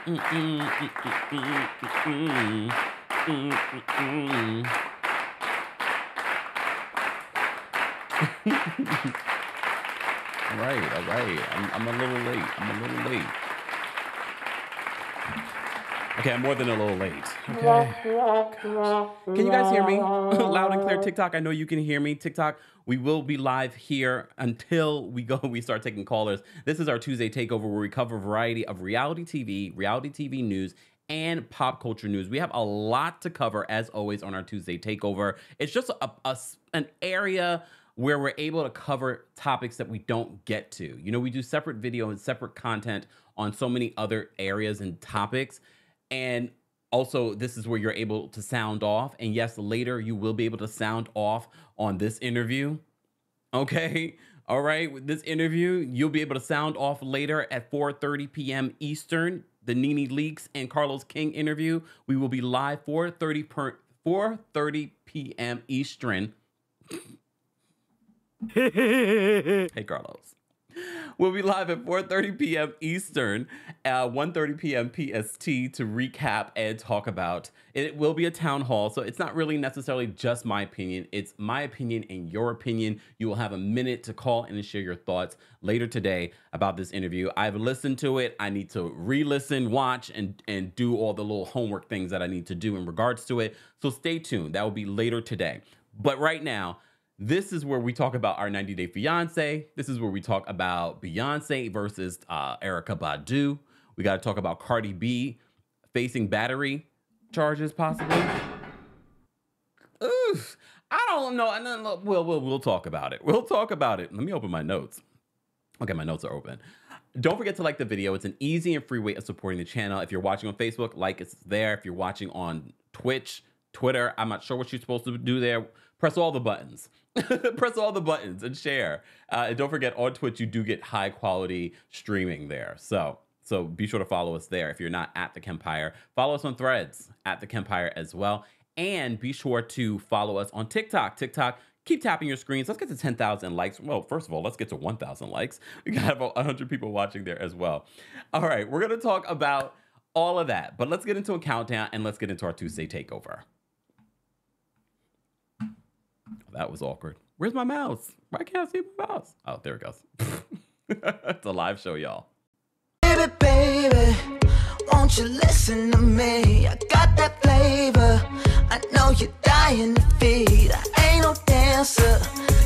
All right, all right. I'm a little late. I'm a little late. Okay, I'm more than a little late. Okay. Gosh. Can you guys hear me? Loud and clear. TikTok, I know you can hear me. TikTok, we will be live here until we start taking callers. This is our Tuesday takeover where we cover a variety of reality TV news, and pop culture news. We have a lot to cover, as always, on our Tuesday takeover. It's just an area where we're able to cover topics that we don't get to. You know, we do separate video and separate content on so many other areas and topics. And also, this is where you're able to sound off. And yes, later you will be able to sound off on this interview. Okay? All right? With this interview, you'll be able to sound off later at 4:30 p.m. Eastern. The Nene Leakes and Carlos King interview. We will be live 4:30 p.m. Eastern. Hey, Carlos. We'll be live at 4:30 p.m. Eastern, 1:30 p.m. PST to recap and talk about. It will be a town hall, so it's not really necessarily just my opinion. It's my opinion and your opinion. You will have a minute to call in and share your thoughts later today about this interview. I've listened to it. I need to re-listen, watch, and do all the little homework things that I need to do in regards to it. So stay tuned. That will be later today. But right now, this is where we talk about our 90-Day Fiancé. This is where we talk about Beyonce versus Erykah Badu. We got to talk about Cardi B facing battery charges, possibly. Oof. I don't know. We'll talk about it. We'll talk about it. Let me open my notes. Okay, my notes are open. Don't forget to like the video. It's an easy and free way of supporting the channel. If you're watching on Facebook, like it's there. If you're watching on Twitch, Twitter, I'm not sure what you're supposed to do there. Press all the buttons. Press all the buttons and share. And don't forget, on Twitch, you do get high quality streaming there. So be sure to follow us there. If you're not at the Kempire, follow us on Threads at the Kempire as well. And be sure to follow us on TikTok. TikTok, keep tapping your screens. Let's get to 10,000 likes. Well, first of all, let's get to 1,000 likes. We got about 100 people watching there as well. All right, we're going to talk about all of that. But let's get into a countdown and let's get into our Tuesday takeover. That was awkward. Where's my mouse? Why can't I see my mouse? Oh, there it goes. It's a live show, y'all. Baby, baby, won't you listen to me? I got that flavor. I know you're dying to feed. I ain't no dancer,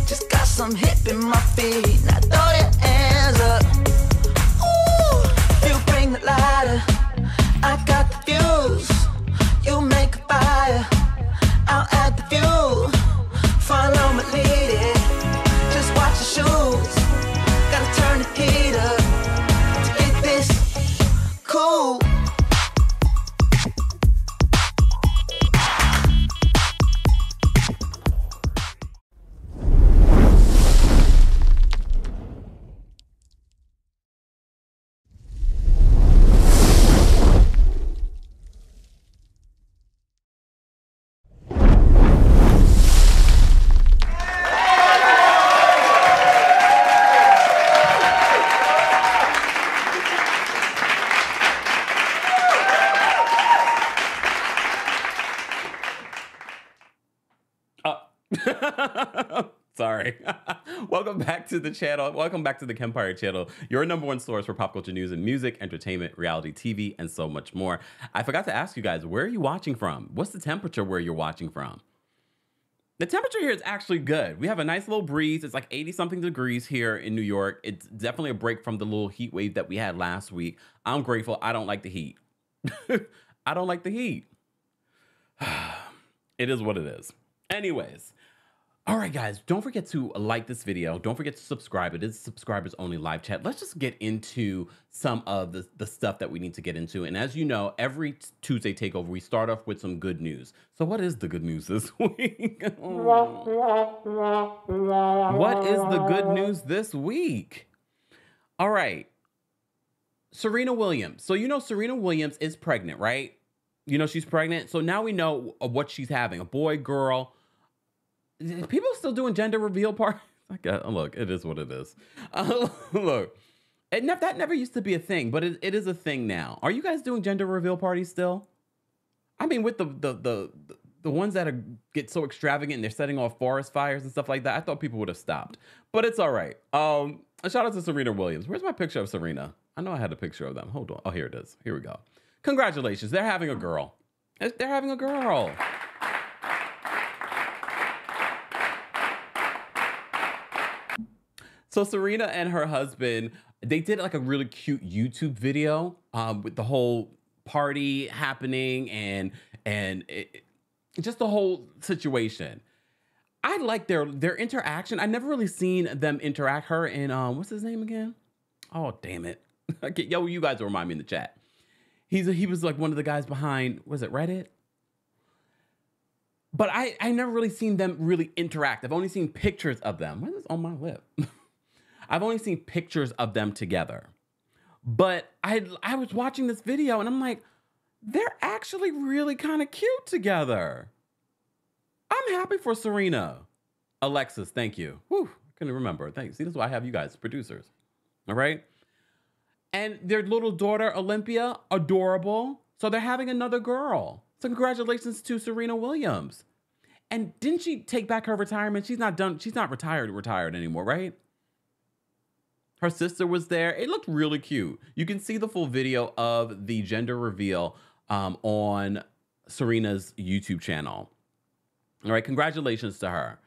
just got some hip in my feet. Now throw your hands up. Ooh, you bring the lighter. I got the fuse. You make a fire. I'll add the fuel. Follow my lead, just watch the shoes. Gotta turn the heat up to get this cool. Sorry. Welcome back to the channel. Welcome back to the Kempire channel, your #1 source for pop culture news and music, entertainment, reality TV, and so much more. I forgot to ask you guys, where are you watching from? What's the temperature where you're watching from? The temperature here is actually good. We have a nice little breeze. It's like 80-something degrees here in New York. It's definitely a break from the little heat wave that we had last week. I'm grateful. I don't like the heat. I don't like the heat. It is what it is. Anyways. All right, guys, don't forget to like this video. Don't forget to subscribe. It is subscribers only live chat. Let's just get into some of the stuff that we need to get into. And as you know, every Tuesday takeover, we start off with some good news. So what is the good news this week? What is the good news this week? All right. Serena Williams. So you know Serena Williams is pregnant, right? You know she's pregnant. So now we know what she's having, a boy, girl. People still doing gender reveal parties? Look, it is what it is. Look, That never used to be a thing, but it is a thing now. Are you guys doing gender reveal parties still? I mean, with the ones that get so extravagant and they're setting off forest fires and stuff like that, I thought people would have stopped. But it's all right. A shout out to Serena Williams. Where's my picture of Serena? I know I had a picture of them. Hold on. Oh, here it is. Here we go. Congratulations. They're having a girl. They're having a girl. So Serena and her husband, they did like a really cute YouTube video with the whole party happening and just the whole situation. I like their interaction. I never really seen them interact. Her and what's his name again? Oh, damn it. Yo, you guys will remind me in the chat. He was like one of the guys behind, was it Reddit? But I never really seen them really interact. I've only seen pictures of them. What is on my lip? I've only seen pictures of them together. But I was watching this video and I'm like, they're actually really kind of cute together. I'm happy for Serena. Alexis, thank you. Whew, I couldn't remember. Thanks. See, this is why I have you guys, producers. All right? And their little daughter, Olympia, adorable. So they're having another girl. So congratulations to Serena Williams. And didn't she take back her retirement? She's not done. She's not retired anymore, right? Her sister was there. It looked really cute. You can see the full video of the gender reveal on Serena's YouTube channel. All right, congratulations to her.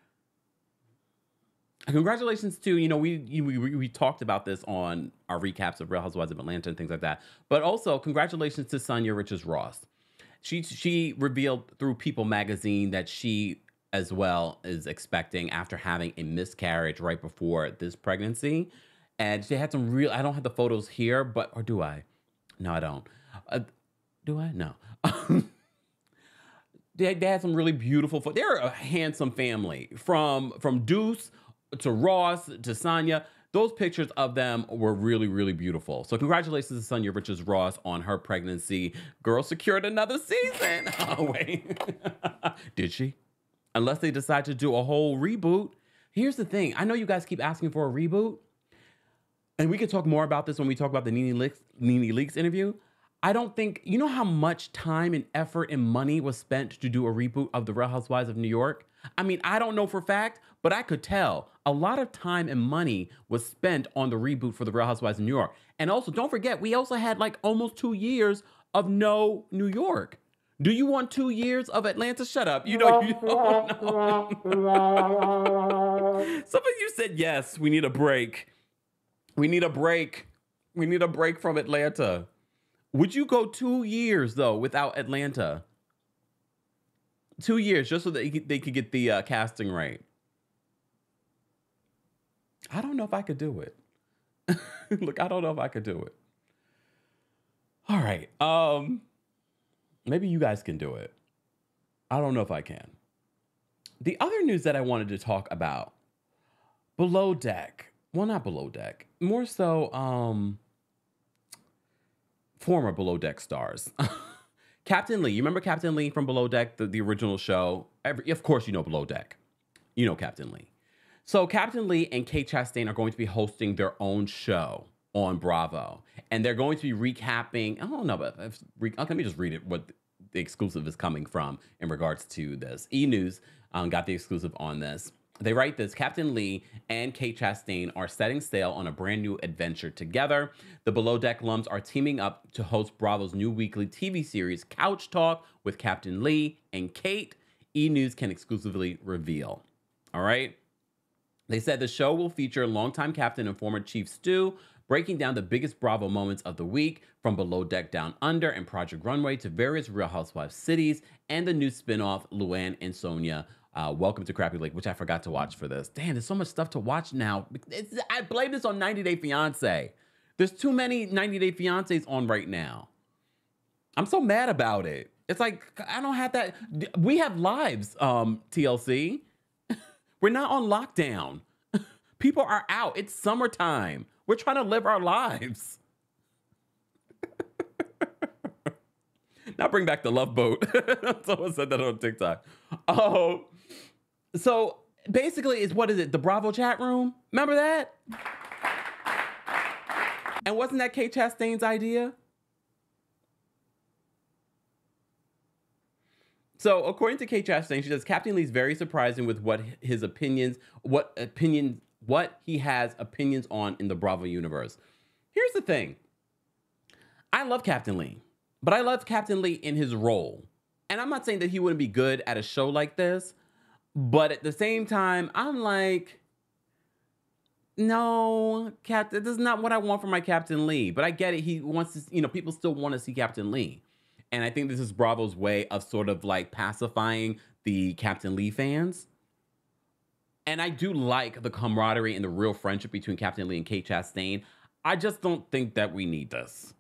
Congratulations to, we talked about this on our recaps of Real Housewives of Atlanta and things like that. But also, congratulations to Sonia Richards-Ross. She revealed through People magazine that she as well is expecting after having a miscarriage right before this pregnancy. And she had some real, I don't have the photos here, but, or do I? No, I don't. Do I? No. They had some really beautiful photos. They're a handsome family. From Deuce to Ross to Sonia. Those pictures of them were really, really beautiful. So congratulations to Sonia Richards-Ross on her pregnancy. Girl secured another season. Oh, wait. Did she? Unless they decide to do a whole reboot. Here's the thing. I know you guys keep asking for a reboot. And we can talk more about this when we talk about the Nene Leakes interview. I don't think, you know how much time and effort and money was spent to do a reboot of The Real Housewives of New York? I mean, I don't know for a fact, but I could tell a lot of time and money was spent on the reboot for The Real Housewives of New York. And also, don't forget, we also had like almost 2 years of no New York. Do you want 2 years of Atlanta? Shut up. You don't know. Some of you said, yes, we need a break. We need a break. We need a break from Atlanta. Would you go 2 years, though, without Atlanta? 2 years, just so that they could get the casting right. I don't know if I could do it. Look, I don't know if I could do it. All right. Maybe you guys can do it. I don't know if I can. The other news that I wanted to talk about, Below Deck. Well, not Below Deck. More so, former Below Deck stars. Captain Lee. You remember Captain Lee from Below Deck, the original show? Of course you know Below Deck. You know Captain Lee. So Captain Lee and Kate Chastane are going to be hosting their own show on Bravo. And they're going to be recapping, I don't know, but let me just read it, what the exclusive is coming from in regards to this. E! News got the exclusive on this. They write this: Captain Lee and Kate Chastane are setting sail on a brand new adventure together. The Below Deck alums are teaming up to host Bravo's new weekly TV series, Couch Talk, with Captain Lee and Kate. E! News can exclusively reveal. All right. They said the show will feature longtime captain and former Chief Stu, breaking down the biggest Bravo moments of the week, from Below Deck Down Under and Project Runway to various Real Housewives cities, and the new spinoff, Luann and Sonia, Welcome to Crappy Lake, which I forgot to watch for this. Damn, there's so much stuff to watch now. I blame this on 90 Day Fiancé. There's too many 90 Day Fiancés on right now. I'm so mad about it. It's like, I don't have that. We have lives, TLC. We're not on lockdown. People are out. It's summertime. We're trying to live our lives. Now bring back the Love Boat. Someone said that on TikTok. Oh, so basically, what is it? The Bravo chat room? Remember that? And wasn't that Kate Chastane's idea? So according to Kate Chastane, she says Captain Lee's very surprising with what he has opinions on in the Bravo universe. Here's the thing. I love Captain Lee, but I love Captain Lee in his role. And I'm not saying that he wouldn't be good at a show like this, but at the same time, I'm like, no, Captain, this is not what I want for my Captain Lee. But I get it. He wants to, you know, people still want to see Captain Lee. And I think this is Bravo's way of sort of like pacifying the Captain Lee fans. And I do like the camaraderie and the real friendship between Captain Lee and Kate Chastane. I just don't think that we need this.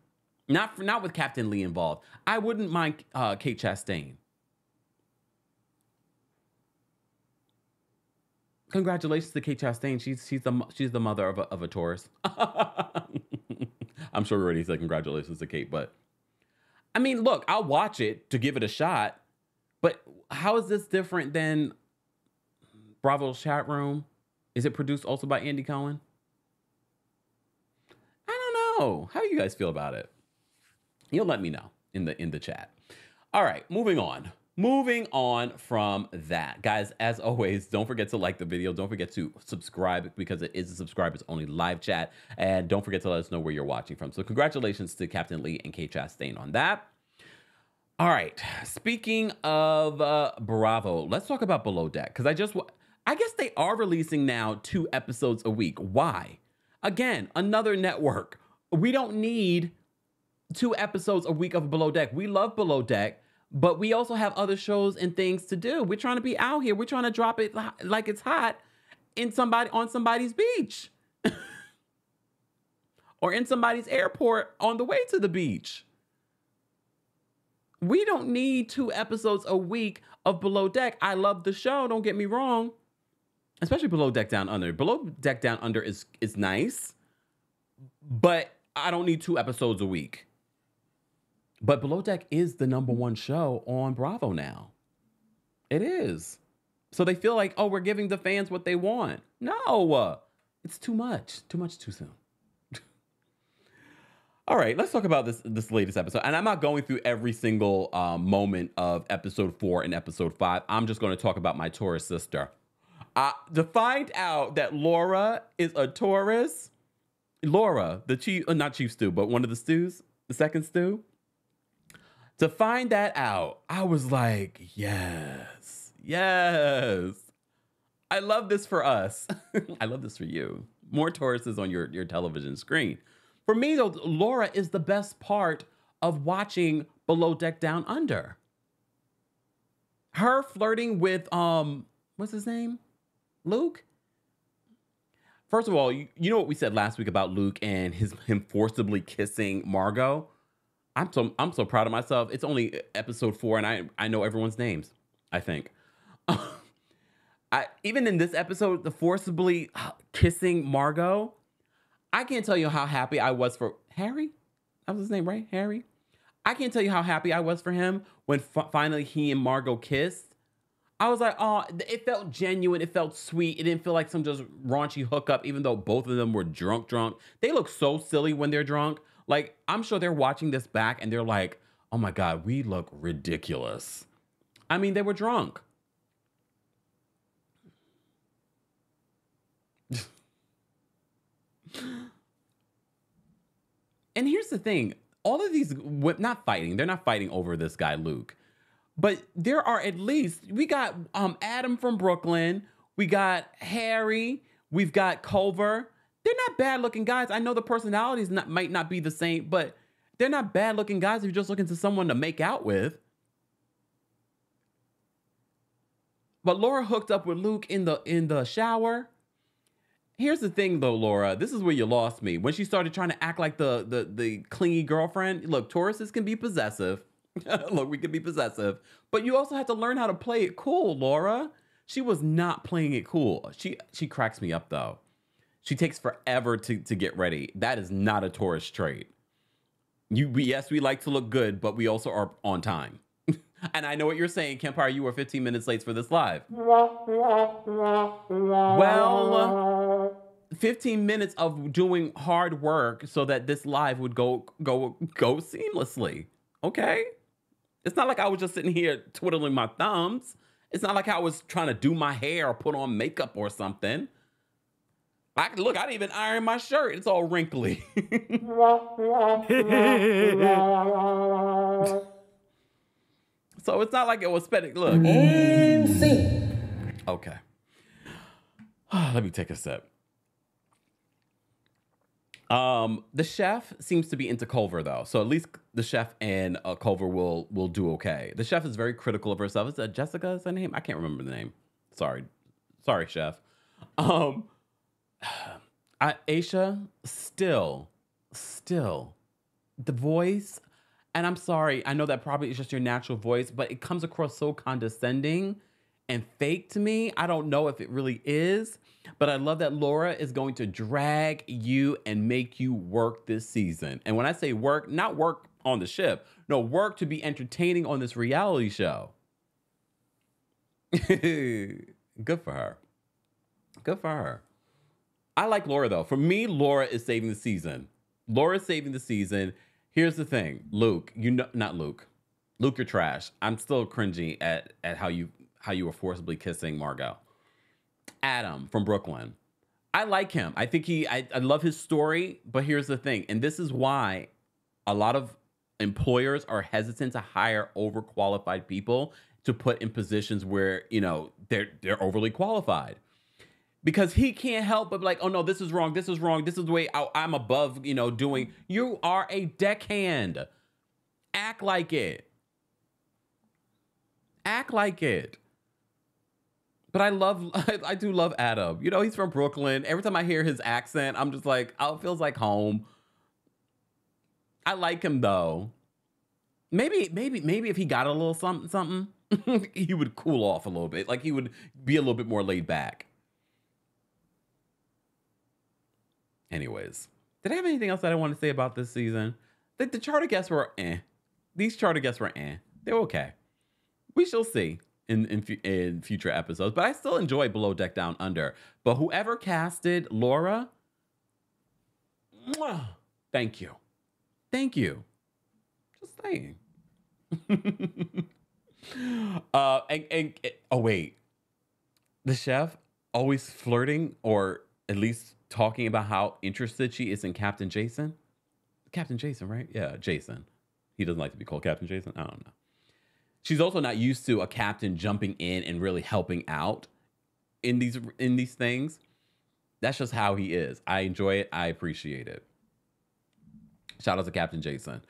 Not with Captain Lee involved. I wouldn't mind Kate Chastane. Congratulations to Kate Chastane. She's the mother of a Taurus. I'm sure we already said congratulations to Kate, but I mean, look, I'll watch it to give it a shot, but how is this different than Bravo's Chat Room? Is it produced also by Andy Cohen? I don't know. How do you guys feel about it? You'll let me know in the chat. All right, moving on. Moving on from that. Guys, as always, don't forget to like the video. Don't forget to subscribe because it is a subscribers only live chat. And don't forget to let us know where you're watching from. So congratulations to Captain Lee and Kate Chastain on that. All right. Speaking of Bravo, let's talk about Below Deck. Because I guess they are releasing now 2 episodes a week. Why? Again, another network. We don't need 2 episodes a week of Below Deck. We love Below Deck. But we also have other shows and things to do. We're trying to be out here. We're trying to drop it like it's hot on somebody's beach. Or in somebody's airport on the way to the beach. We don't need 2 episodes a week of Below Deck. I love the show, don't get me wrong. Especially Below Deck Down Under. Below Deck Down Under is nice. But I don't need 2 episodes a week. But Below Deck is the #1 show on Bravo now. It is. So they feel like, oh, we're giving the fans what they want. No, it's too much. Too much too soon. All right, let's talk about this latest episode. And I'm not going through every single moment of episode 4 and episode 5. I'm just going to talk about my Taurus sister. To find out that Laura is a Taurus, Laura, the chief, not Chief Stew, but one of the stews, the second stew. To find that out, I was like, yes, yes. I love this for us. I love this for you. More Tauruses on your television screen. For me, though, Laura is the best part of watching Below Deck Down Under. Her flirting with, what's his name? Luke? First of all, you know what we said last week about Luke and him forcibly kissing Margot? I'm so proud of myself. It's only episode 4 and I know everyone's names, I think. Even in this episode, the forcibly kissing Margot, I can't tell you how happy I was for Harry. That was his name, right? Harry. I can't tell you how happy I was for him when finally he and Margot kissed. I was like, oh, it felt genuine. It felt sweet. It didn't feel like some just raunchy hookup, even though both of them were drunk. They look so silly when they're drunk. Like, I'm sure they're watching this back and they're like, oh my God, we look ridiculous. I mean, they were drunk. And here's the thing. All of these, they're not fighting over this guy, Luke. But there are at least, we got Adam from Brooklyn. We got Harry. We've got Culver. They're not bad looking guys. I know the personalities might not be the same, but they're not bad looking guys if you're just looking to someone to make out with. But Laura hooked up with Luke in the shower. Here's the thing though, Laura, this is where you lost me. When she started trying to act like the clingy girlfriend. Look, Tauruses can be possessive. Look, we can be possessive, but you also have to learn how to play it cool, Laura. She was not playing it cool. She cracks me up though. She takes forever to get ready. That is not a Taurus trait. Yes, we like to look good, but we also are on time. And I know what you're saying, Kempire, you were 15 minutes late for this live. Well, 15 minutes of doing hard work so that this live would go seamlessly. Okay? It's not like I was just sitting here twiddling my thumbs. It's not like I was trying to do my hair or put on makeup or something. I didn't even iron my shirt. It's all wrinkly. So it's not like it was spending. Look. Okay. Let me take a sip. The chef seems to be into Culver though, so at least the chef and Culver will do okay. The chef is very critical of herself. Is that Jessica? Is her name? I can't remember the name. Sorry, chef. Aisha still the voice, and I'm sorry. I know that probably is just your natural voice, but it comes across so condescending and fake to me. I don't know if it really is. But I love that Laura is going to drag you and make you work this season. And when I say work, not work on the ship. No, work to be entertaining on this reality show. Good for her. Good for her. I like Laura, though. For me, Laura is saving the season. Laura's saving the season. Here's the thing. Luke, not Luke. Luke, you're trash. I'm still cringy at how you were forcibly kissing Margot. Adam from Brooklyn. I like him. I think I love his story, but here's the thing. And this is why a lot of employers are hesitant to hire overqualified people to put in positions where, they're overly qualified. Because he can't help but be like, oh no, this is wrong. This is wrong. This is the way I'm above, doing. You are a deckhand. Act like it. Act like it. But I do love Adam. He's from Brooklyn. Every time I hear his accent, I'm just like, oh, it feels like home. I like him though. Maybe if he got a little something, he would cool off a little bit. Like he would be a little bit more laid back. Anyways, did I have anything else that I want to say about this season? The charter guests were These charter guests were They're okay. We shall see in future episodes, but I still enjoy Below Deck Down Under. But whoever casted Laura, thank you. Just saying. Oh wait, the chef always flirting or at least talking about how interested she is in Captain Jason. Captain Jason, right? Yeah, Jason. He doesn't like to be called Captain Jason. I don't know. She's also not used to a captain jumping in and really helping out in these things. That's just how he is. I enjoy it. I appreciate it. Shout out to Captain Jason.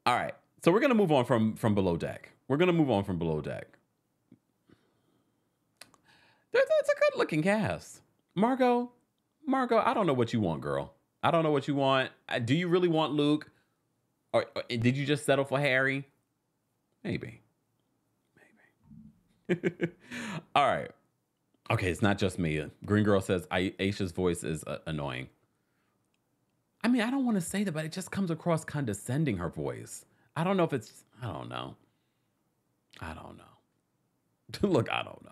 All right. So we're going to move on from Below Deck. It's a good looking cast. Margot, I don't know what you want, girl. I don't know what you want. Do you really want Luke? Or did you just settle for Harry? Maybe. All right. Okay, it's not just me. Green Girl says Aisha's voice is annoying. I mean, I don't want to say that, but it just comes across condescending, her voice. I don't know if it's... I don't know. Look, I don't know.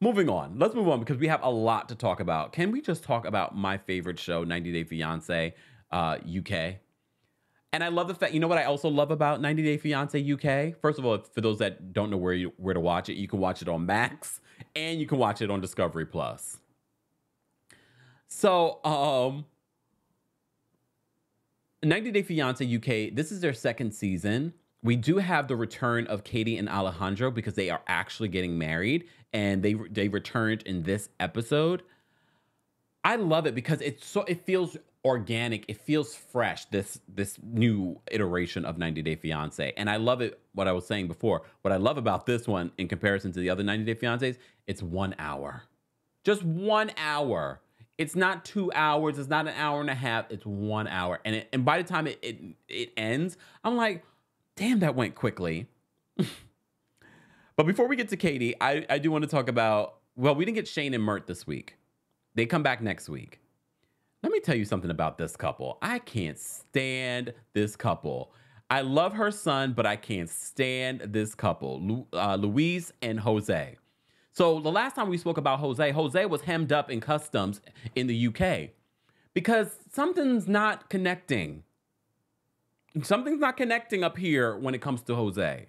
Moving on. Let's move on because we have a lot to talk about. Can we just talk about my favorite show, 90 Day Fiancé UK? And I love the fact, you know what I also love about 90 Day Fiancé UK? First of all, for those that don't know where to watch it, you can watch it on Max and you can watch it on Discovery Plus. So, 90 Day Fiancé UK, this is their second season. We do have the return of Katie and Alejandro because they are actually getting married and they returned in this episode. I love it because it feels organic. It feels fresh, this new iteration of 90 Day Fiancé. And I love it, what I was saying before. What I love about this one in comparison to the other 90 Day Fiancés, it's 1 hour. Just 1 hour. It's not 2 hours. It's not an hour and a half. It's 1 hour. And by the time it ends, I'm like, damn, that went quickly. But before we get to Katie, I do want to talk about, well, we didn't get Shane and Mert this week. They come back next week. Let me tell you something about this couple. I can't stand this couple. I love her son, but I can't stand this couple, Louise and Jose. So the last time we spoke about Jose was hemmed up in customs in the UK because something's not connecting. Something's not connecting up here when it comes to Jose.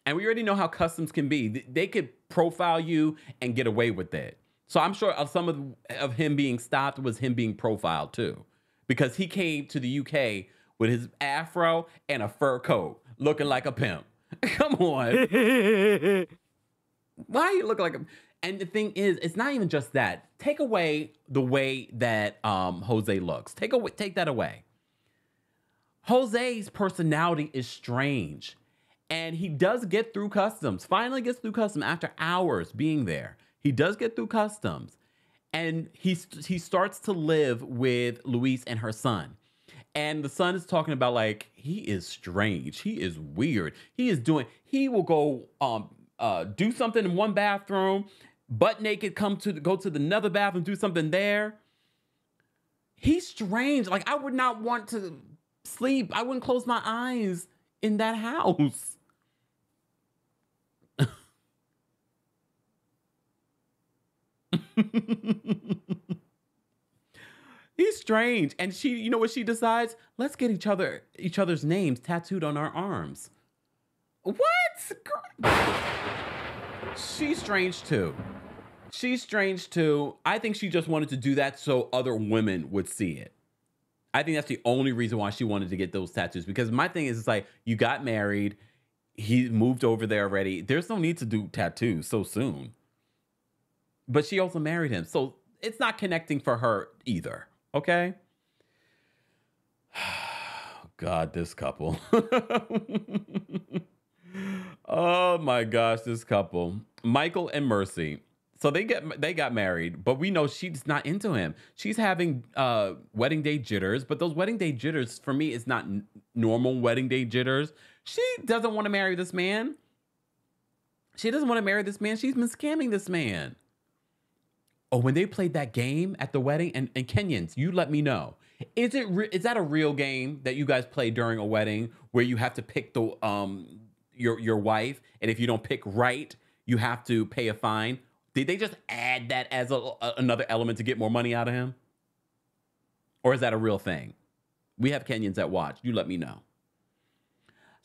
And we already know how customs can be. They could profile you and get away with it. So I'm sure some of him being stopped was him being profiled too. Because he came to the UK with his afro and a fur coat, looking like a pimp. Come on. Why you look like a... And the thing is, it's not even just that. Take away the way that Jose looks. Take that away. Jose's personality is strange. And he does get through customs. Finally gets through customs after hours being there. He does get through customs. And he starts to live with Luis and her son. And the son is talking about, like, he is strange. He is weird. He will go do something in one bathroom, butt naked, go to the another bathroom, do something there. He's strange. Like, I would not want to sleep. I wouldn't close my eyes in that house. He's strange. And she, you know what she decides? Let's get each other's names tattooed on our arms. What? She's strange too. She's strange too. I think she just wanted to do that so other women would see it. I think that's the only reason why she wanted to get those tattoos. Because my thing is, it's like, you got married. He moved over there already. There's no need to do tattoos so soon. But she also married him. So it's not connecting for her either. Okay? God, this couple. Oh my gosh, this couple. Michael and Mercy. So they got married, but we know she's not into him. She's having wedding day jitters, but those wedding day jitters for me is not normal wedding day jitters. She doesn't want to marry this man. She doesn't want to marry this man. She's been scamming this man. Oh, when they played that game at the wedding, and Kenyans, you let me know. Is that a real game that you guys play during a wedding where you have to pick the your wife, and if you don't pick right, you have to pay a fine? Did they just add that as another element to get more money out of him? Or is that a real thing? We have Kenyans that watch. You let me know.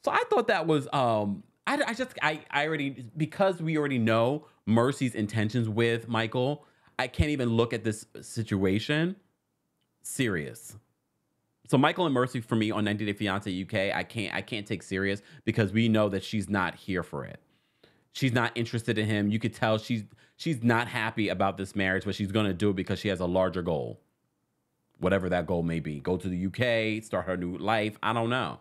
So I thought that was I already, because we already know Mercy's intentions with Michael, I can't even look at this situation serious. So Michael and Mercy for me on 90 Day Fiancé UK, I can't take serious because we know that she's not here for it. She's not interested in him. You could tell she's not happy about this marriage, but she's going to do it because she has a larger goal. Whatever that goal may be. Go to the UK, start her new life. I don't know.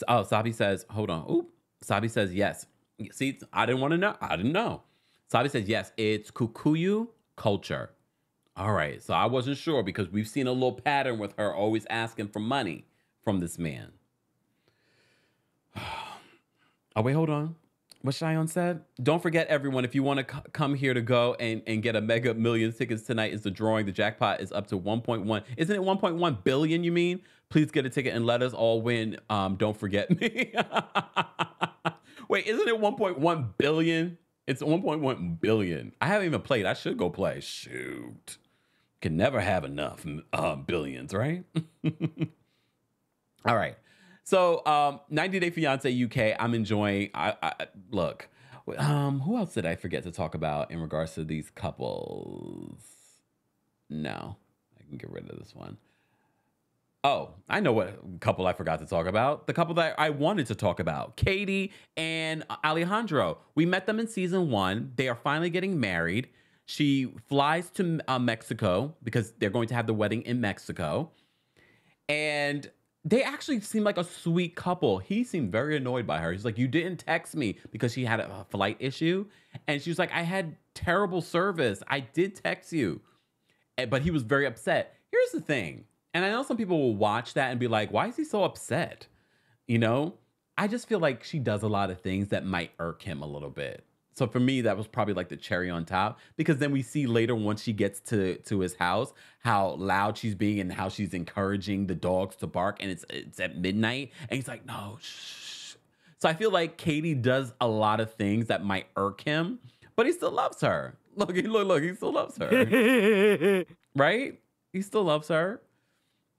Oh, Sabi says, hold on. Oop. Sabi says, yes. See, I didn't want to know. I didn't know. Sabi says, yes, it's Kikuyu culture. All right. So I wasn't sure because we've seen a little pattern with her always asking for money from this man. Oh, wait, hold on. What Cheyenne said? Don't forget, everyone, if you want to come here to go and get a Mega Millions tickets tonight, is the drawing. The jackpot is up to 1.1. Isn't it 1.1 billion, you mean? Please get a ticket and let us all win. Don't forget me. Wait, isn't it 1.1 billion? It's 1.1 billion. I haven't even played. I should go play. Shoot. Can never have enough billions, right? All right. So 90 Day Fiancé UK, I'm enjoying. Look, who else did I forget to talk about in regards to these couples? No, I can get rid of this one. Oh, I know what couple I forgot to talk about. The couple that I wanted to talk about, Katie and Alejandro. We met them in season 1. They are finally getting married. She flies to Mexico because they're going to have the wedding in Mexico. And they actually seem like a sweet couple. He seemed very annoyed by her. He's like, you didn't text me because she had a flight issue. And she was like, I had terrible service. I did text you. But he was very upset. Here's the thing. And I know some people will watch that and be like, why is he so upset? You know, I just feel like she does a lot of things that might irk him a little bit. So for me, that was probably like the cherry on top, because then we see later once she gets to his house, how loud she's being and how she's encouraging the dogs to bark. And it's at midnight. And he's like, no, shh. So I feel like Katie does a lot of things that might irk him, but he still loves her. Look, he still loves her. Right? He still loves her.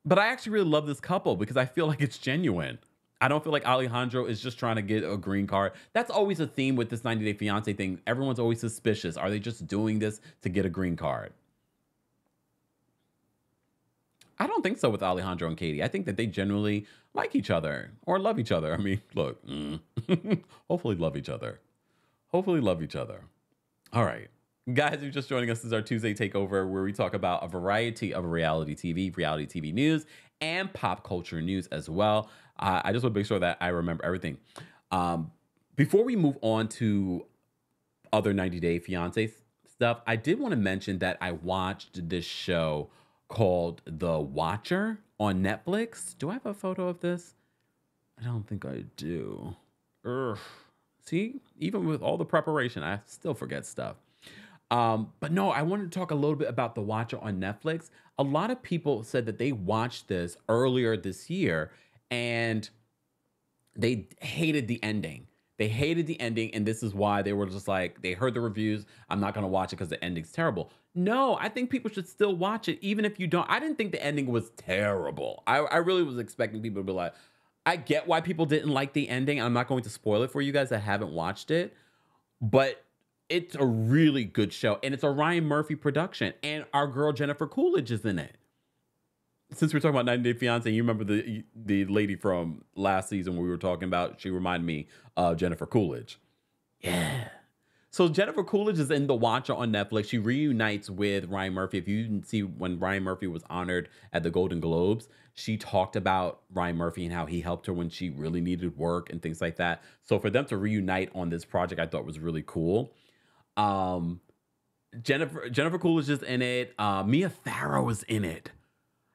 But I actually really love this couple because I feel like it's genuine. I don't feel like Alejandro is just trying to get a green card. That's always a theme with this 90 Day Fiancé thing. Everyone's always suspicious. Are they just doing this to get a green card? I don't think so with Alejandro and Katie. I think that they generally like each other or love each other. I mean, look, hopefully love each other. Hopefully love each other. All right. Guys, if you're just joining us, this is our Tuesday takeover where we talk about a variety of reality TV news, and pop culture news as well. I just want to make sure that I remember everything. Before we move on to other 90 Day Fiancé stuff, I did want to mention that I watched this show called The Watcher on Netflix. Do I have a photo of this? I don't think I do. Ugh. See, even with all the preparation, I still forget stuff. But no, I wanted to talk a little bit about The Watcher on Netflix. A lot of people said that they watched this earlier this year and they hated the ending. They hated the ending, and this is why they were just like, they heard the reviews. I'm not going to watch it because the ending's terrible. No, I think people should still watch it, even if you don't. I didn't think the ending was terrible. I really was expecting people to be like, I get why people didn't like the ending. I'm not going to spoil it for you guys that haven't watched it, but it's a really good show, and it's a Ryan Murphy production, and our girl Jennifer Coolidge is in it. Since we're talking about 90 Day Fiancé, you remember the lady from last season we were talking about? She reminded me of Jennifer Coolidge. Yeah. So Jennifer Coolidge is in The Watcher on Netflix. She reunites with Ryan Murphy. If you didn't see when Ryan Murphy was honored at the Golden Globes, she talked about Ryan Murphy and how he helped her when she really needed work and things like that. So for them to reunite on this project, I thought was really cool. Jennifer Coolidge is in it. Mia Farrow is in it.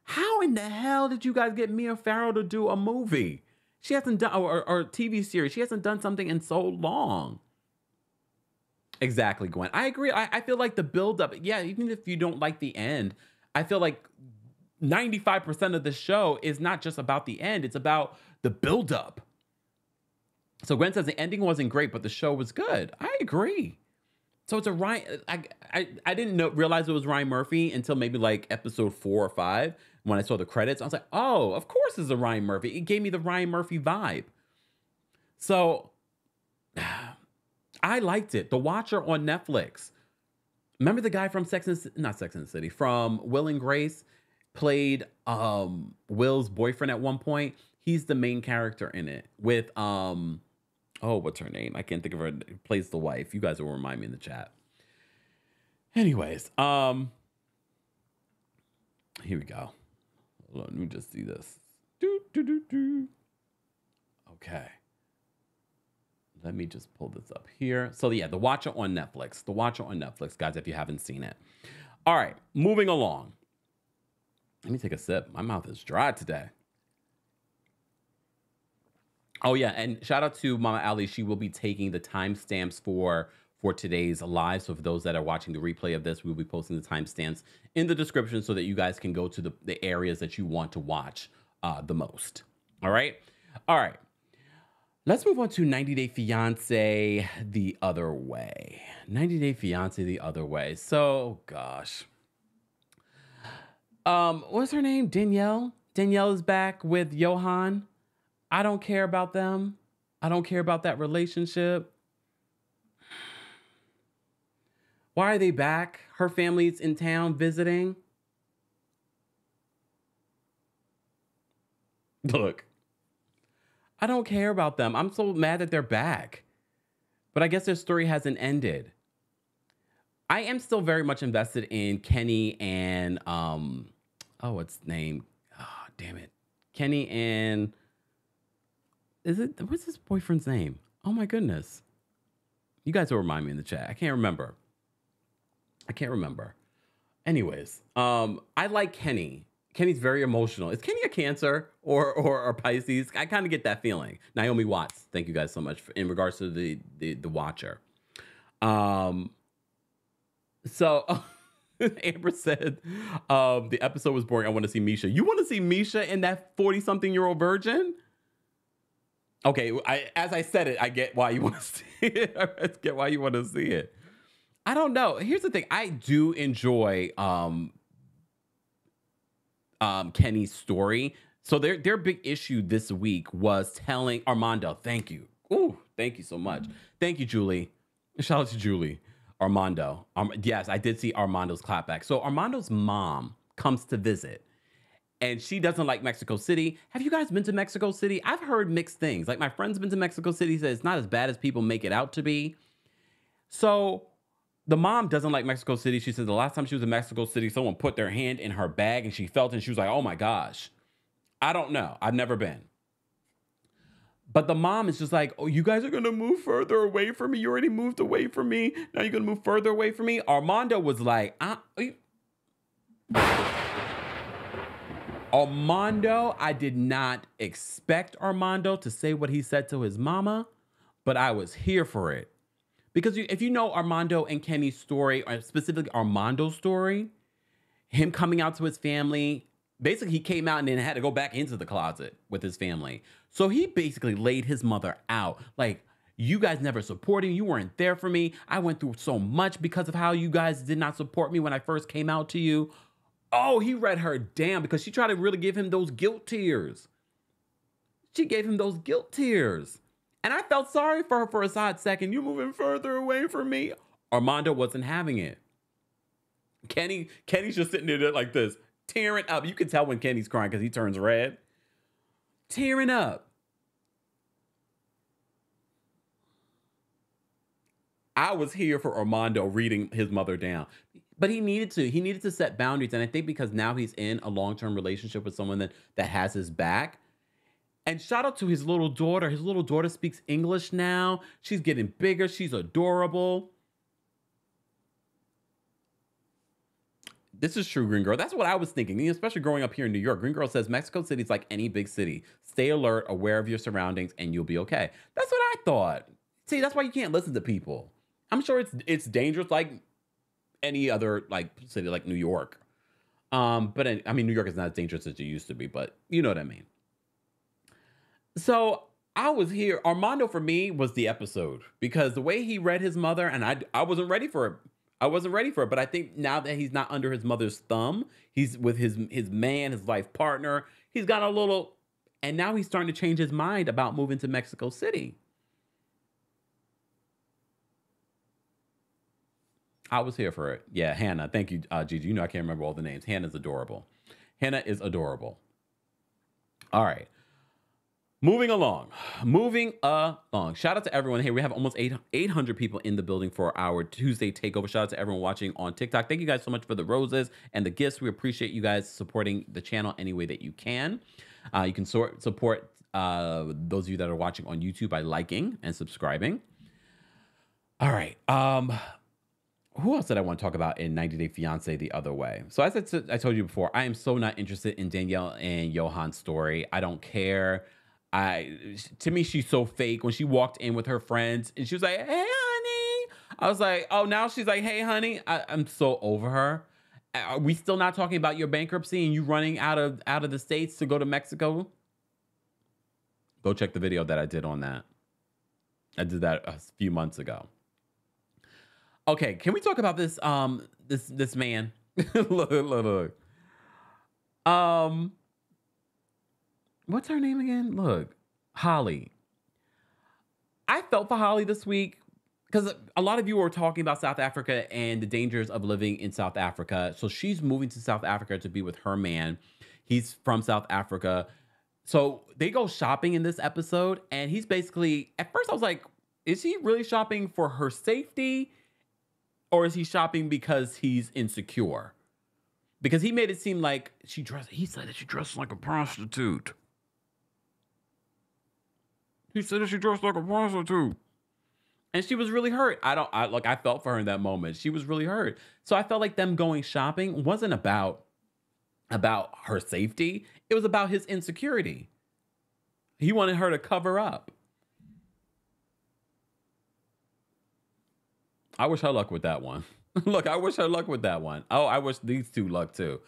How in the hell did you guys get Mia Farrow to do a movie? She hasn't done, or a TV series. She hasn't done something in so long. Exactly, Gwen. I agree. I feel like the buildup, yeah, even if you don't like the end, I feel like 95% of the show is not just about the end. It's about the buildup. So Gwen says the ending wasn't great, but the show was good. I agree. So it's a Ryan. I didn't realize it was Ryan Murphy until maybe like episode 4 or 5 when I saw the credits. I was like, oh, of course it's a Ryan Murphy. It gave me the Ryan Murphy vibe. So I liked it. The Watcher on Netflix. Remember the guy from not Sex and the City, from Will and Grace, played Will's boyfriend at one point. He's the main character in it with oh, what's her name? I can't think of her. Plays the wife. You guys will remind me in the chat. Anyways, here we go. Hold on, let me just see this. Okay. Let me just pull this up here. So yeah, The Watcher on Netflix. The Watcher on Netflix, guys, if you haven't seen it. All right, moving along. Let me take a sip. My mouth is dry today. Oh yeah, and shout out to Mama Ali. She will be taking the timestamps for today's live. So for those that are watching the replay of this, we'll be posting the timestamps in the description so that you guys can go to the areas that you want to watch the most. All right? All right. Let's move on to 90 Day Fiancé The Other Way. 90 Day Fiancé The Other Way. So, gosh. What's her name? Danielle? Danielle is back with Johan. I don't care about them. I don't care about that relationship. Why are they back? Her family's in town visiting. Look, I don't care about them. I'm so mad that they're back. But I guess their story hasn't ended. I am still very much invested in Kenny and, what's his name? Oh, damn it. Kenny and... what's his boyfriend's name? Oh my goodness. You guys will remind me in the chat. I can't remember. Anyways, I like Kenny. Kenny's very emotional. Is Kenny a Cancer or a Pisces? I kind of get that feeling. Naomi Watts, thank you guys so much in regards to the Watcher. So Amber said the episode was boring. I want to see Misha. You want to see Misha in that 40-something-year-old virgin? Okay, as I said it, I get why you want to see it. I get why you want to see it. I don't know. Here's the thing. I do enjoy Kenny's story. So their big issue this week was telling Armando, thank you. Ooh, thank you so much. Thank you, Julie. Shout out to Julie. Armando. Yes, I did see Armando's clapback. So Armando's mom comes to visit. And she doesn't like Mexico City. Have you guys been to Mexico City? I've heard mixed things. Like my friend's been to Mexico City, says it's not as bad as people make it out to be. So the mom doesn't like Mexico City. She said the last time she was in Mexico City, someone put their hand in her bag and she felt it and she was like, oh my gosh. I don't know. I've never been. But the mom is just like, oh, you guys are going to move further away from me. You already moved away from me. Now you're going to move further away from me. Armando was like, Armando, I did not expect Armando to say what he said to his mama, but I was here for it. Because if you know Armando and Kenny's story, or specifically Armando's story, him coming out to his family, basically he came out and then had to go back into the closet with his family. So he basically laid his mother out. Like, you guys never supported me. You weren't there for me. I went through so much because of how you guys did not support me when I first came out to you. Oh, he read her down because she tried to really give him those guilt tears. She gave him those guilt tears. And I felt sorry for her for a hot second. You moving further away from me. Armando wasn't having it. Kenny's just sitting there like this, tearing up. You can tell when Kenny's crying because he turns red. Tearing up. I was here for Armando reading his mother down. But he needed to. He needed to set boundaries. And I think because now he's in a long-term relationship with someone that has his back. And shout out to his little daughter. His little daughter speaks English now. She's getting bigger. She's adorable. This is true, Green Girl. That's what I was thinking, especially growing up here in New York. Green Girl says Mexico City is like any big city. Stay alert, aware of your surroundings, and you'll be okay. That's what I thought. See, that's why you can't listen to people. I'm sure it's dangerous like any other like city like New York. But I mean, New York is not as dangerous as it used to be, but you know what I mean. So I was here. Armando for me was the episode because the way he read his mother, and I wasn't ready for it. I wasn't ready for it, but I think now that he's not under his mother's thumb, he's with his man, his life partner. He's got a little, and now he's starting to change his mind about moving to Mexico City. I was here for it. Yeah, Hannah. Thank you, Gigi. You know I can't remember all the names. Hannah's adorable. Hannah is adorable. All right. Moving along. Shout out to everyone. Hey, we have almost 800 people in the building for our Tuesday takeover. Shout out to everyone watching on TikTok. Thank you guys so much for the roses and the gifts. We appreciate you guys supporting the channel any way that you can. You can support those of you that are watching on YouTube by liking and subscribing. All right. Who else did I want to talk about in 90 Day Fiancé The Other Way? So as I told you before, I am so not interested in Danielle and Johan's story. I don't care. To me, she's so fake. When she walked in with her friends and she was like, hey, honey. I was like, oh, now she's like, hey, honey. I'm so over her. Are we still not talking about your bankruptcy and you running out of the States to go to Mexico? Go check the video that I did on that. I did that a few months ago. Okay, can we talk about this this man? Look. What's her name again? Look, Holly. I felt for Holly this week because a lot of you were talking about South Africa and the dangers of living in South Africa. So she's moving to South Africa to be with her man. He's from South Africa. So they go shopping in this episode, and he's basically, at first I was like, is he really shopping for her safety? Or is he shopping because he's insecure? Because he made it seem like he said that she dressed like a prostitute. He said that she dressed like a prostitute. And she was really hurt. I felt for her in that moment. She was really hurt. So I felt like them going shopping wasn't about her safety. It was about his insecurity. He wanted her to cover up. I wish her luck with that one. Look, I wish her luck with that one. Oh, I wish these two luck too.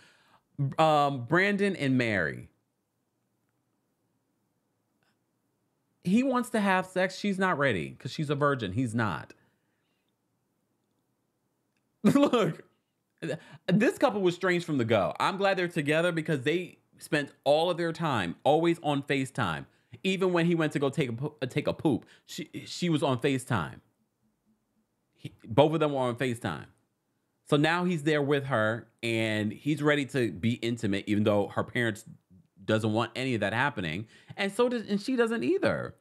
Brandon and Mary. He wants to have sex. She's not ready because she's a virgin. He's not. Look, this couple was strange from the go. I'm glad they're together because they spent all of their time always on FaceTime. Even when he went to go take a poop, she was on FaceTime. Both of them were on FaceTime. So now he's there with her and he's ready to be intimate, even though her parents doesn't want any of that happening. And she doesn't either.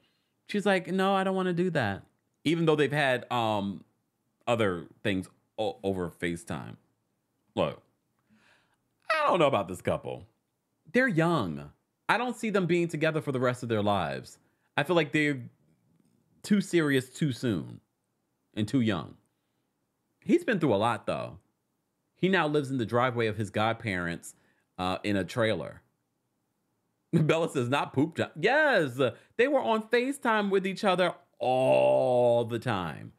She's like, no, I don't want to do that. Even though they've had other things over FaceTime. Look, I don't know about this couple. They're young. I don't see them being together for the rest of their lives. I feel like they're too serious too soon and too young. He's been through a lot, though. He now lives in the driveway of his godparents in a trailer. Bella says, not poop time. Yes, they were on FaceTime with each other all the time.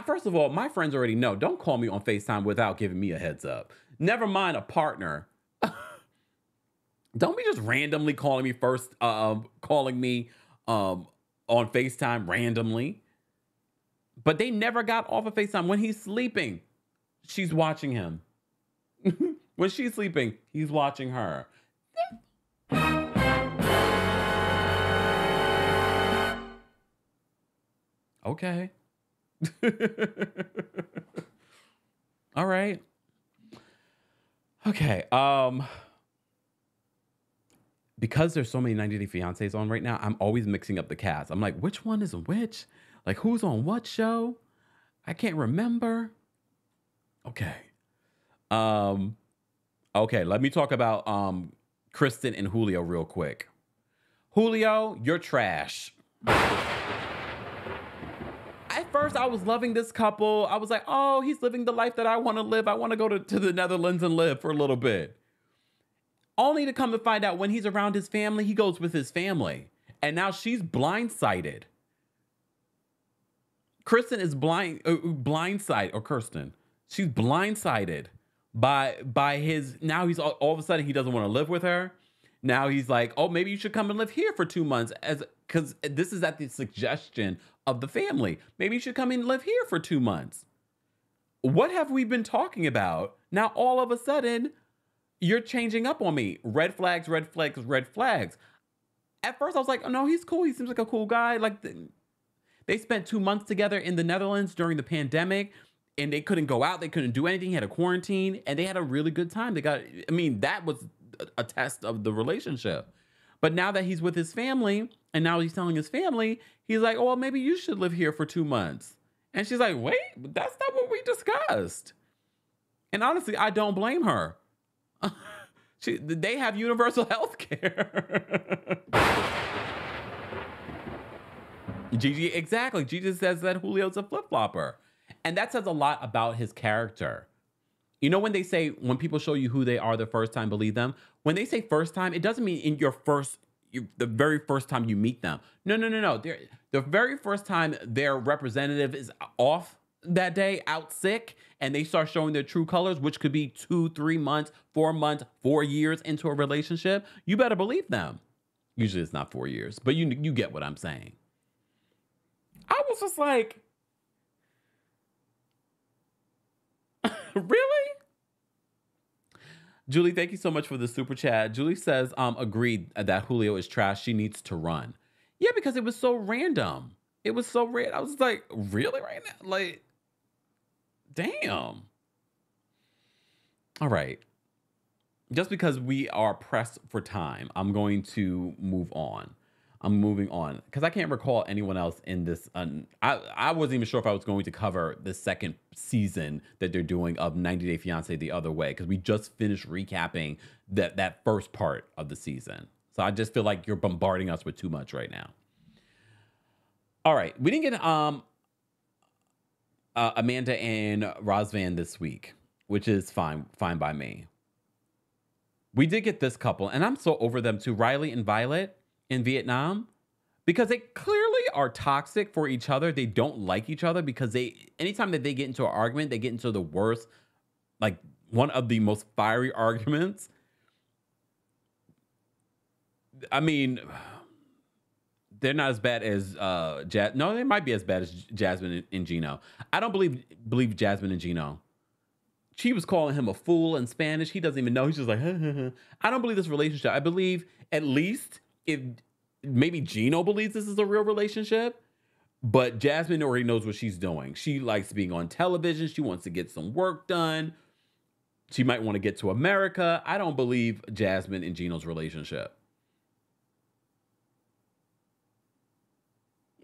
First of all, my friends already know. Don't call me on FaceTime without giving me a heads up. Never mind a partner. Don't be just randomly calling me first, calling me on FaceTime randomly. But they never got off of FaceTime. When he's sleeping, she's watching him. When she's sleeping, he's watching her. Okay. All right. Okay. Because there's so many 90 Day Fiancés on right now, I'm always mixing up the cast. I'm like, which one is which? Like, who's on what show? I can't remember. Okay. Okay, let me talk about Kristen and Julio real quick. Julio, you're trash. At first, I was loving this couple. I was like, oh, he's living the life that I want to live. I want to go to the Netherlands and live for a little bit. Only to come to find out when he's around his family, he goes with his family. And now she's blindsided. Kristen is blindsided, or Kirsten. She's blindsided by his, now he's all of a sudden he doesn't want to live with her. Now he's like, oh, maybe you should come and live here for 2 months because this is at the suggestion of the family. Maybe you should come and live here for 2 months. What have we been talking about? Now, all of a sudden, you're changing up on me. Red flags, red flags, red flags. At first, I was like, oh, no, he's cool. He seems like a cool guy. Like, they spent 2 months together in the Netherlands during the pandemic, and they couldn't go out. They couldn't do anything. He had a quarantine, and they had a really good time. That was a test of the relationship. But now that he's with his family, and now he's telling his family, he's like, oh, well, maybe you should live here for 2 months. And she's like, wait, that's not what we discussed. And honestly, I don't blame her. They have universal health care. Gigi, exactly. Gigi says that Julio's a flip-flopper. And that says a lot about his character. You know, when they say, when people show you who they are the first time, believe them. When they say first time, it doesn't mean in the very first time you meet them. No. The very first time their representative is off that day, out sick, and they start showing their true colors, which could be 2, 3 months, 4 months, 4 years into a relationship, you better believe them. Usually it's not 4 years, but you get what I'm saying. I was just like, really? Julie, thank you so much for the super chat. Julie says, agreed that Julio is trash. She needs to run. Yeah, because it was so random. It was so random. I was like, really right now? Like, damn. All right. Just because we are pressed for time, I'm going to move on. I'm moving on because I can't recall anyone else in this. I wasn't even sure if I was going to cover the second season that they're doing of 90 Day Fiancé The Other Way, because we just finished recapping that first part of the season. So I just feel like you're bombarding us with too much right now. All right. We didn't get Amanda and Rosvan this week, which is fine by me. We did get this couple, and I'm so over them too, Riley and Violet in Vietnam, because they clearly are toxic for each other. They don't like each other because anytime that they get into an argument, they get into the worst, like one of the most fiery arguments. I mean, they're not as bad as No, they might be as bad as Jasmine and Gino. I don't believe Jasmine and Gino. She was calling him a fool in Spanish. He doesn't even know. He's just like, I don't believe this relationship. I believe at least if maybe Gino believes this is a real relationship, but Jasmine already knows what she's doing. She likes being on television. She wants to get some work done. She might want to get to America. I don't believe Jasmine and Gino's relationship.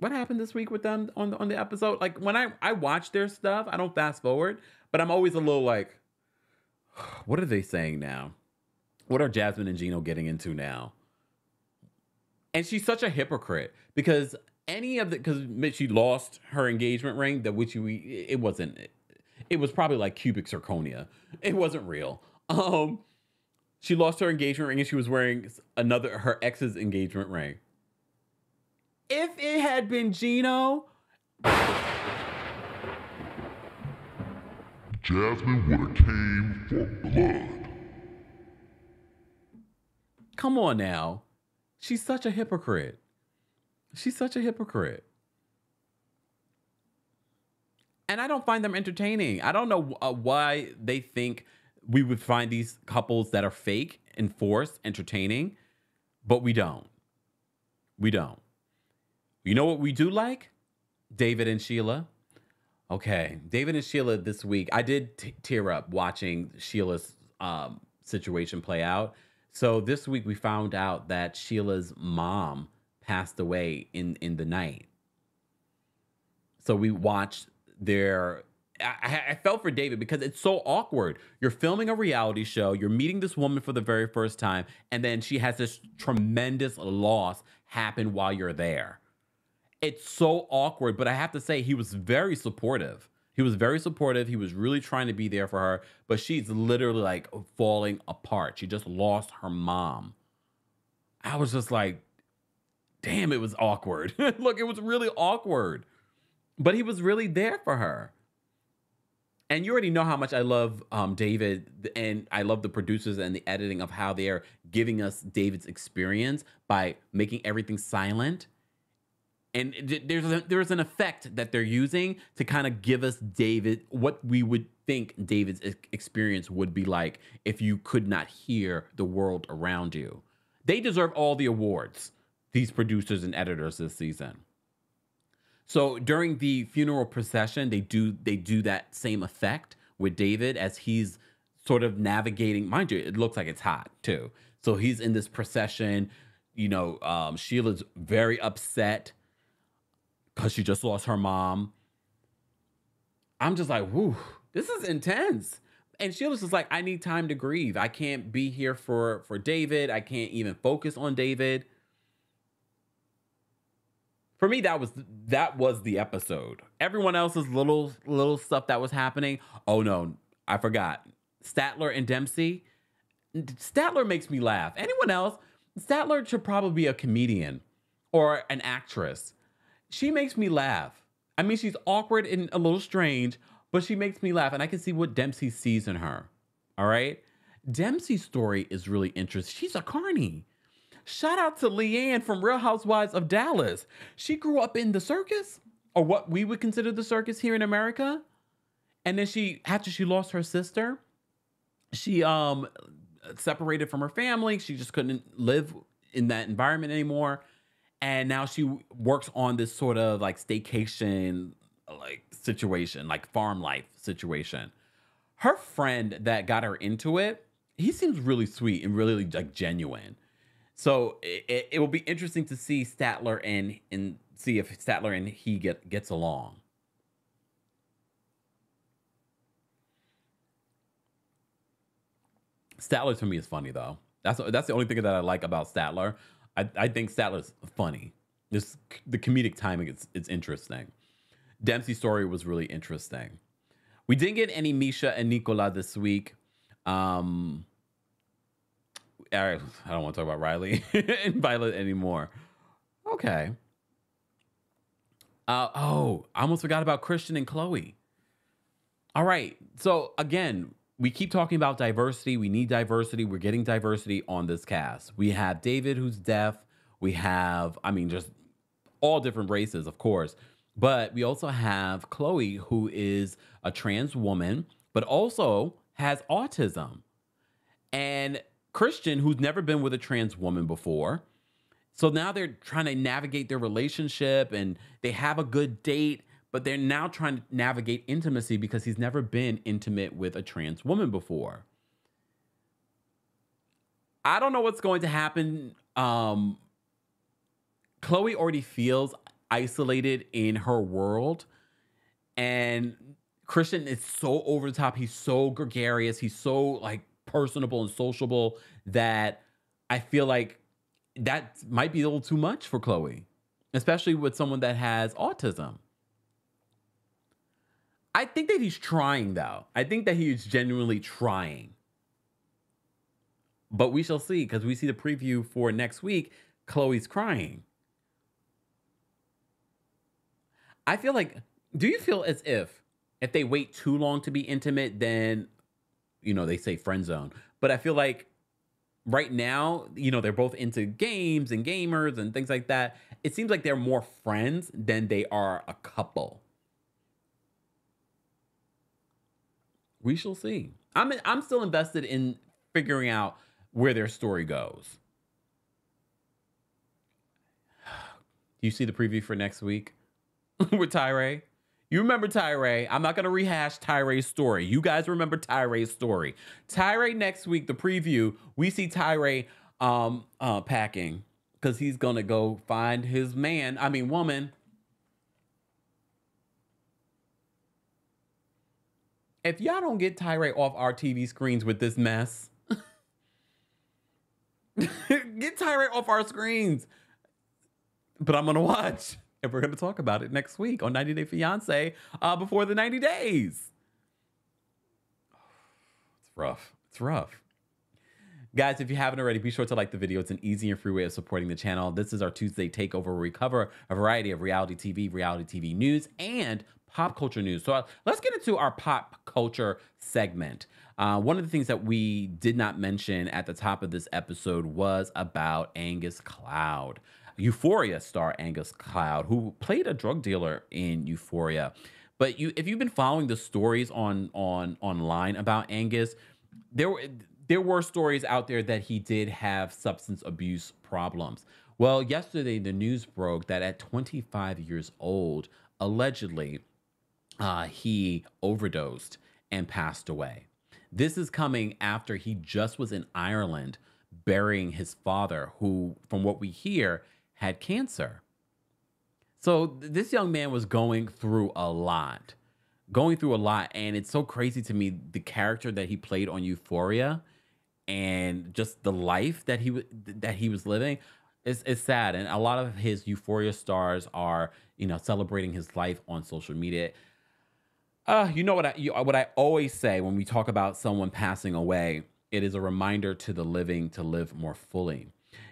What happened this week with them on the episode? Like when I watch their stuff, I don't fast forward, but I'm always a little like, what are they saying now? What are Jasmine and Gino getting into now? And she's such a hypocrite because because she lost her engagement ring, that which it was probably like cubic zirconia. It wasn't real. She lost her engagement ring and she was wearing her ex's engagement ring. If it had been Gino, Jasmine would have came for blood. Come on now. She's such a hypocrite. She's such a hypocrite. And I don't find them entertaining. I don't know why they think we would find these couples that are fake and forced entertaining, but we don't. We don't. You know what we do like? David and Sheila. Okay, David and Sheila this week. I did tear up watching Sheila's situation play out. So this week we found out that Sheila's mom passed away in the night. So we watched I felt for David because it's so awkward. You're filming a reality show. You're meeting this woman for the very first time. And then she has this tremendous loss happen while you're there. It's so awkward, but I have to say he was very supportive. He was very supportive. He was really trying to be there for her, but she's literally like falling apart. She just lost her mom. I was just like, damn, it was awkward. Look, it was really awkward, but he was really there for her. And you already know how much I love David, and I love the producers and the editing of how they're giving us David's experience by making everything silent. And there's an effect that they're using to kind of give us David, what we would think David's experience would be like if you could not hear the world around you. They deserve all the awards, these producers and editors this season. So during the funeral procession, they do that same effect with David as he's sort of navigating. Mind you, it looks like it's hot too. So he's in this procession. Sheila's very upset because she just lost her mom. I'm just like, whoo, this is intense. And Sheila's just like, I need time to grieve. I can't be here for David. I can't even focus on David. For me, that was the episode. Everyone else's little stuff that was happening. Oh no, I forgot. Statler and Dempsey. Statler makes me laugh. Anyone else? Statler should probably be a comedian or an actress. She makes me laugh. I mean, she's awkward and a little strange, but she makes me laugh. And I can see what Dempsey sees in her. All right? Dempsey's story is really interesting. She's a carny. Shout out to Leanne from Real Housewives of Dallas. She grew up in the circus, or what we would consider the circus here in America. And then after she lost her sister, she separated from her family. She just couldn't live in that environment anymore. And now she works on this sort of like staycation like situation, like farm life situation. Her friend that got her into it, he seems really sweet and really like genuine. So it will be interesting to see Statler and see if Statler and he gets along. Statler to me is funny though. That's the only thing that I like about Statler. I think Statler's funny. The comedic timing it's interesting. Dempsey's story was really interesting. We didn't get any Misha and Nicola this week. I don't want to talk about Riley and Violet anymore. Okay. I almost forgot about Christian and Chloe. All right. So again, we keep talking about diversity. We need diversity. We're getting diversity on this cast. We have David, who's deaf. We have, just all different races, of course. But we also have Chloe, who is a trans woman, but also has autism. And Christian, who's never been with a trans woman before. So now they're trying to navigate their relationship and they have a good date, but they're now trying to navigate intimacy because he's never been intimate with a trans woman before. I don't know what's going to happen. Chloe already feels isolated in her world, and Christian is so over the top. He's so gregarious. He's so like personable and sociable that I feel like that might be a little too much for Chloe, especially with someone that has autism. I think that he's trying, though. I think that he is genuinely trying. But we shall see, because we see the preview for next week. Chloe's crying. I feel like, do you feel as if they wait too long to be intimate, then, you know, they say friend zone. But I feel like right now, you know, they're both into games and gamers and things like that. It seems like they're more friends than they are a couple. We shall see. I'm still invested in figuring out where their story goes. Do you see the preview for next week with Tyree? You remember Tyree. I'm not going to rehash Tyree's story. You guys remember Tyree's story. Tyree next week, the preview, we see Tyree packing because he's going to go find his woman. If y'all don't get Tyree off our TV screens with this mess, get Tyree off our screens. But I'm going to watch. And we're going to talk about it next week on 90 Day Fiancé before the 90 days. It's rough. It's rough. Guys, if you haven't already, be sure to like the video. It's an easy and free way of supporting the channel. This is our Tuesday takeover where we cover a variety of reality TV news, and pop culture news. So let's get into our pop culture segment. One of the things that we did not mention at the top of this episode was about Angus Cloud. Euphoria star Angus Cloud, who played a drug dealer in Euphoria. But if you've been following the stories online about Angus, there were stories out there that he did have substance abuse problems. Well, yesterday the news broke that at 25 years old, allegedly, he overdosed and passed away. This is coming after he just was in Ireland burying his father, who, from what we hear, had cancer. So this young man was going through a lot, and it's so crazy to me, the character that he played on Euphoria and just the life that he was living. It's sad, and a lot of his Euphoria stars are, you know, celebrating his life on social media. You know what I always say when we talk about someone passing away, it is a reminder to the living to live more fully.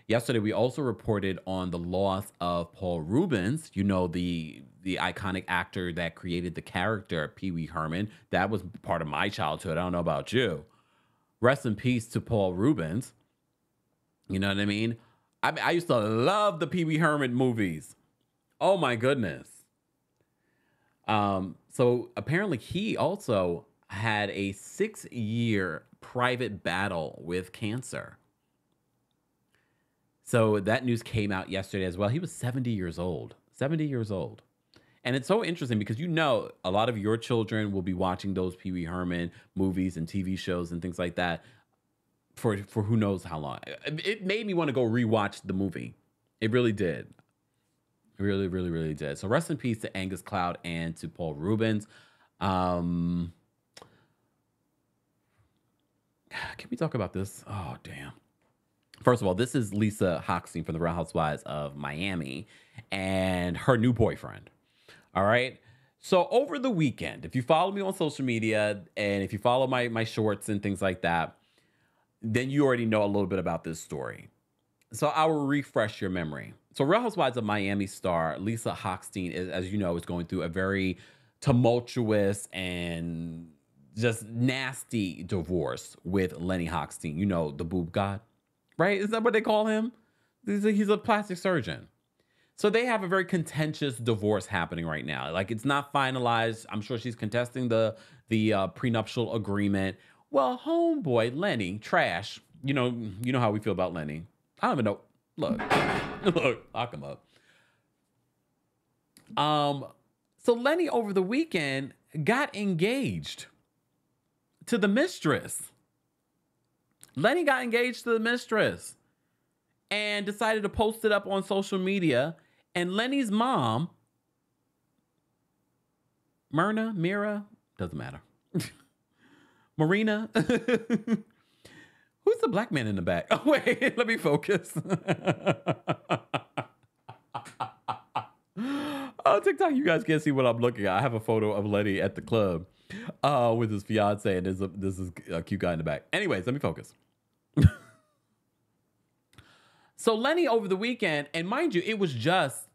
Yesterday, we also reported on the loss of Paul Rueben, you know, the iconic actor that created the character Pee Wee Herman. That was part of my childhood. I don't know about you. Rest in peace to Paul Rueben. You know what I mean? I used to love the Pee Wee Herman movies. Oh my goodness. So apparently he also had a 6-year private battle with cancer. So that news came out yesterday as well. He was 70 years old. 70 years old. And it's so interesting because, you know, a lot of your children will be watching those Pee Wee Herman movies and TV shows and things like that for who knows how long. It made me want to go rewatch the movie. It really did. It really, really, really did. So rest in peace to Angus Cloud and to Paul Rueben. Can we talk about this? Oh, damn. First of all, this is Lisa Hochstein from the Real Housewives of Miami and her new boyfriend. All right. So over the weekend, if you follow me on social media and if you follow my shorts and things like that, then you already know a little bit about this story. So I will refresh your memory. So Real Housewives of Miami star Lisa Hochstein, as you know, is going through a very tumultuous and just nasty divorce with Lenny Hochstein. You know, the boob god. Right? Is that what they call him? He's a plastic surgeon. So they have a very contentious divorce happening right now. Like, it's not finalized. I'm sure she's contesting the prenuptial agreement. Well, homeboy Lenny, trash. You know how we feel about Lenny. I don't even know. Look, lock him up. So Lenny over the weekend got engaged to the mistress. Lenny got engaged to the mistress and decided to post it up on social media. And Lenny's mom, Mira, doesn't matter. Marina. Who's the black man in the back? Oh, wait, let me focus. Oh, TikTok, you guys can't see what I'm looking at. I have a photo of Lenny at the club with his fiance, and this is a cute guy in the back. Anyways, let me focus. So Lenny over the weekend, and mind you, it was just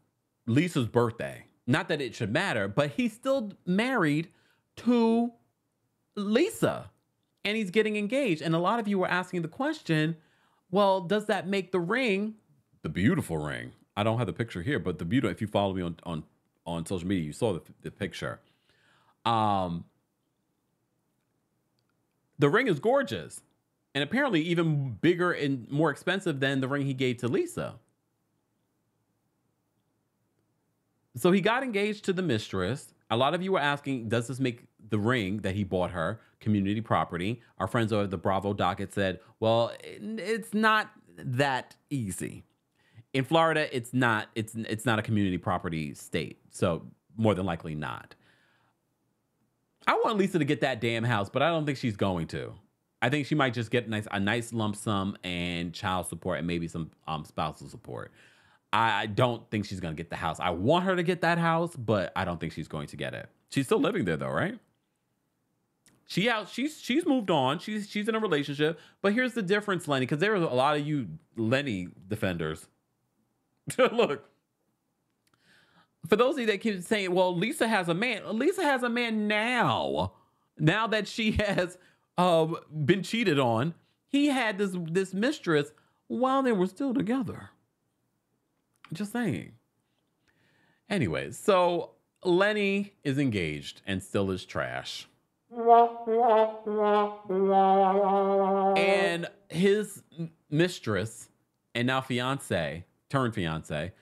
Lisa's birthday. Not that it should matter, but he's still married to Lisa, and he's getting engaged. And a lot of you were asking the question, well, does that make the ring, the beautiful ring? I don't have the picture here, but the beautiful, if you follow me on social media, you saw the picture. The ring is gorgeous. And apparently even bigger and more expensive than the ring he gave to Lisa. So he got engaged to the mistress. A lot of you were asking, does this make the ring that he bought her community property? Our friends over at the Bravo docket said, well, it's not that easy. In Florida, it's not a community property state. So more than likely not. I want Lisa to get that damn house, but I don't think she's going to. I think she might just get a nice lump sum and child support and maybe some spousal support. I don't think she's going to get the house. I want her to get that house, but I don't think she's going to get it. She's still living there though, right? She's moved on. She's in a relationship. But here's the difference, Lenny, because there are a lot of you Lenny defenders. Look. For those of you that keep saying, well, Lisa has a man. Lisa has a man now. Now that she has been cheated on. He had this mistress while they were still together. Just saying. Anyways, so Lenny is engaged and still is trash. And his mistress and now fiance, turned fiance,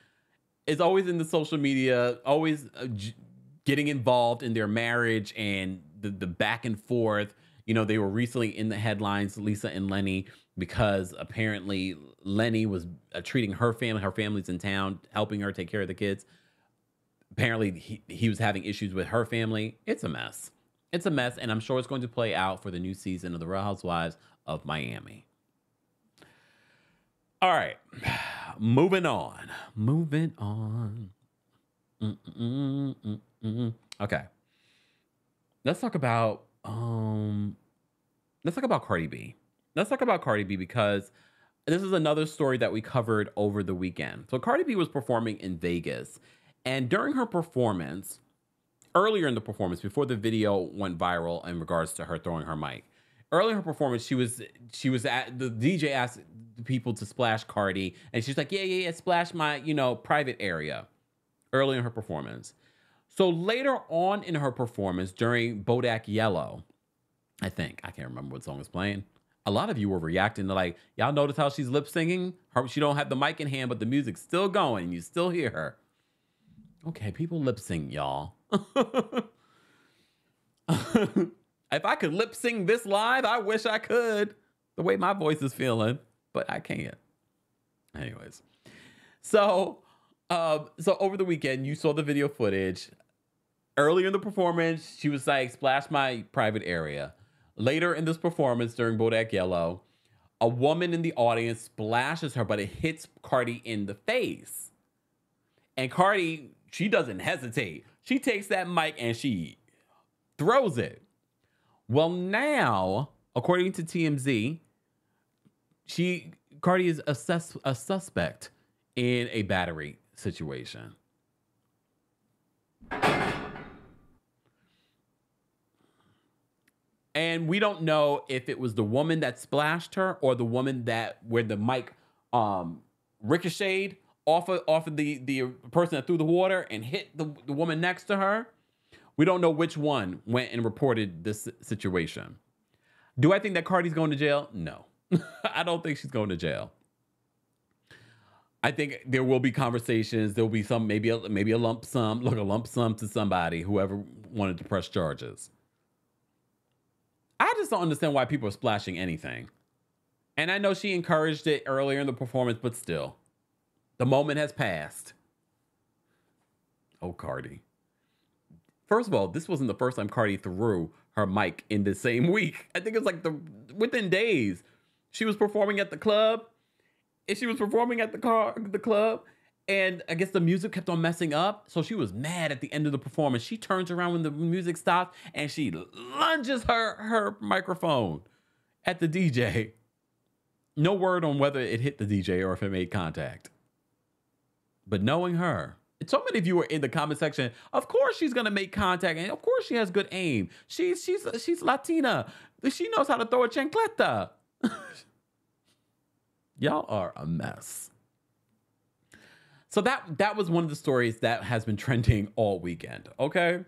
is always in the social media, always getting involved in their marriage and the back and forth. You know, they were recently in the headlines, Lisa and Lenny, because apparently Lenny was treating her family's in town, helping her take care of the kids. Apparently he was having issues with her family. It's a mess. It's a mess, and I'm sure it's going to play out for the new season of the Real Housewives of Miami. All right, moving on. Okay, let's talk about Cardi B. Let's talk about Cardi B because this is another story that we covered over the weekend. So Cardi B was performing in Vegas, and during her performance, earlier in the performance, before the video went viral in regards to her throwing her mic, earlier in her performance, she was at the DJ asked people to splash Cardi, and she's like, yeah, splash my private area. Early in her performance. So later on in her performance, during Bodak Yellow, I can't remember what song was playing. A lot of you were reacting to like, y'all notice how she's lip singing? She don't have the mic in hand, but the music's still going. And you still hear her. Okay, people lip sync, y'all. If I could lip sync this live, I wish I could. The way my voice is feeling, but I can't. Anyways, so over the weekend, you saw the video footage. Earlier in the performance, she was like, splash my private area. Later in this performance, during Bodak Yellow, a woman in the audience splashes her, but it hits Cardi in the face. And Cardi, she doesn't hesitate. She takes that mic and she throws it. Well, now, according to TMZ, Cardi is a suspect in a battery situation. And we don't know if it was the woman that splashed her or the woman where the mic ricocheted off of the person that threw the water and hit the woman next to her. We don't know which one went and reported this situation. Do I think that Cardi's going to jail? No. I don't think she's going to jail. I think there will be conversations. There will be some, maybe a lump sum, a lump sum to somebody, whoever wanted to press charges. I just don't understand why people are splashing anything. And I know she encouraged it earlier in the performance, but still, the moment has passed. Oh, Cardi. First of all, this wasn't the first time Cardi threw her mic in the same week. I think it was like within days. She was performing at the club. And she was performing at the club. And I guess the music kept on messing up. So she was mad at the end of the performance. She turns around when the music stops and she lunges her microphone at the DJ. No word on whether it hit the DJ or if it made contact. But knowing her, so many of you are in the comment section. Of course she's gonna make contact, and of course she has good aim. She's Latina. She knows how to throw a chancleta. Y'all are a mess. So that was one of the stories that has been trending all weekend. Okay,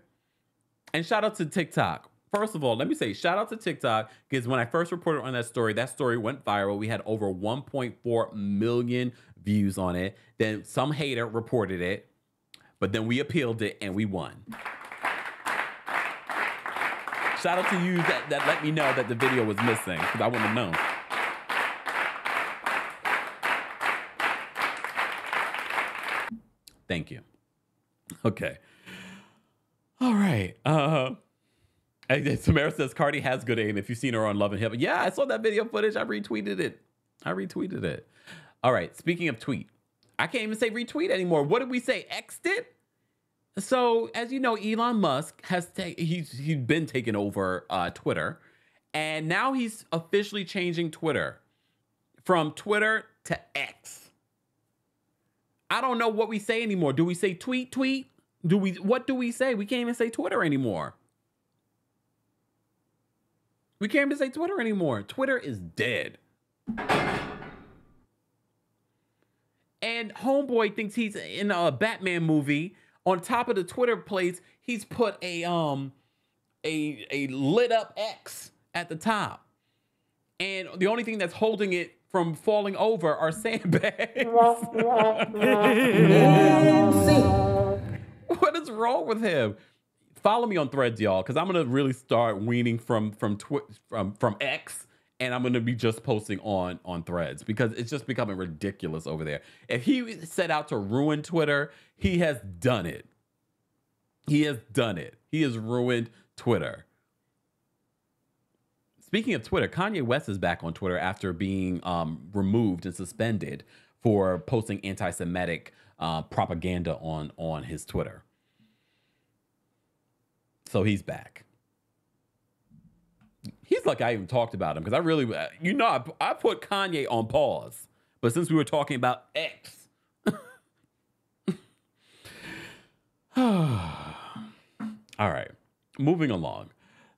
and shout out to TikTok. First of all, let me say shout out to TikTok, because when I first reported on that story went viral. We had over 1.4 million views on it. Then some hater reported it, but then we appealed it and we won. Shout out to you that let me know that the video was missing, because I wouldn't have known. Thank you. Okay. All right. Samara says Cardi has good aim. If you've seen her on Love and Hip, yeah, I saw that video footage. I retweeted it. All right. Speaking of tweet, I can't even say retweet anymore. What did we say? X'd it? So as you know, Elon Musk has he's been taking over Twitter, and now he's officially changing Twitter from Twitter to X. I don't know what we say anymore. Do we say tweet? What do we say? We can't even say Twitter anymore. We can't even say Twitter anymore. Twitter is dead. And homeboy thinks he's in a Batman movie. On top of the Twitter plates, he's put a lit up X at the top. And the only thing that's holding it from falling over are sandbags. What is wrong with him? Follow me on Threads, y'all, because I'm gonna really start weaning from X, and I'm gonna be just posting on Threads, because it's just becoming ridiculous over there. If he set out to ruin Twitter, he has done it. He has done it. He has ruined Twitter. Speaking of Twitter, Kanye West is back on Twitter after being removed and suspended for posting anti-Semitic propaganda on his Twitter. So he's back. He's lucky I even talked about him, because I really, I put Kanye on pause. But since we were talking about X. All right, moving along.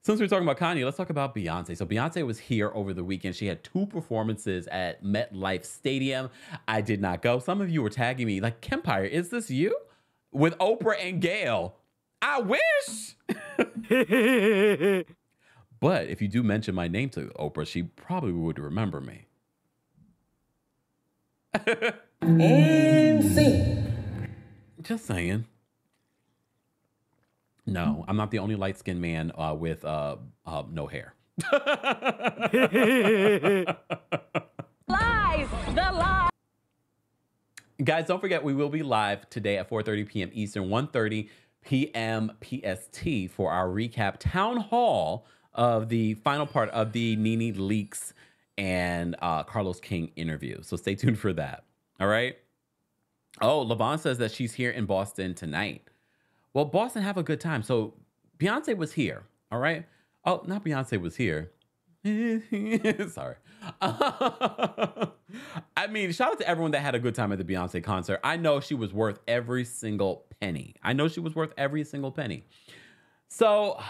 Since we're talking about Kanye, let's talk about Beyonce. So Beyonce was here over the weekend. She had 2 performances at MetLife Stadium. I did not go. Some of you were tagging me like, Kempire, is this you? With Oprah and Gayle. I wish. But if you do mention my name to Oprah, she probably would remember me. Just saying. No, I'm not the only light-skinned man with no hair. Lies, the lie. Guys, don't forget, we will be live today at 4:30 p.m. Eastern, 1:30 p.m. PST for our recap town hall of the final part of the Nene Leakes and Carlos King interview. So stay tuned for that. All right. Oh, Lavon says that she's here in Boston tonight. Well, Boston, have a good time. So Beyonce was here, all right? Oh, not Beyonce was here. Sorry. I mean, shout out to everyone that had a good time at the Beyonce concert. I know she was worth every single penny. So,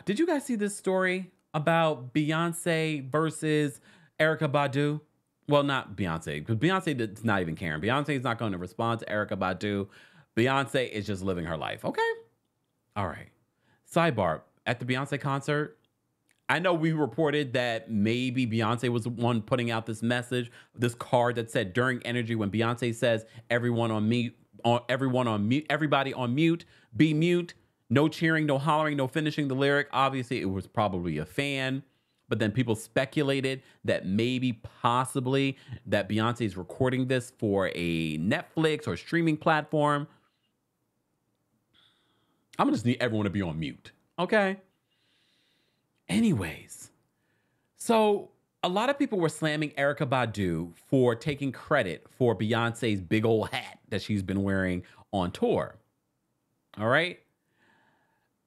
did you guys see this story about Beyonce versus Erykah Badu? Well, not Beyonce, because Beyonce is not even caring. Beyonce is not going to respond to Erykah Badu. Beyonce is just living her life. Okay. All right. Sidebar, at the Beyonce concert, I know we reported that maybe Beyonce was the one putting out this message, this card that said during energy when Beyonce says everyone on mute, everybody on mute, be mute, no cheering, no hollering, no finishing the lyric. Obviously, it was probably a fan, but then people speculated that maybe possibly that Beyonce is recording this for a Netflix or streaming platform. I'm gonna just need everyone to be on mute, okay? Anyways, so a lot of people were slamming Erykah Badu for taking credit for Beyonce's big old hat that she's been wearing on tour. All right.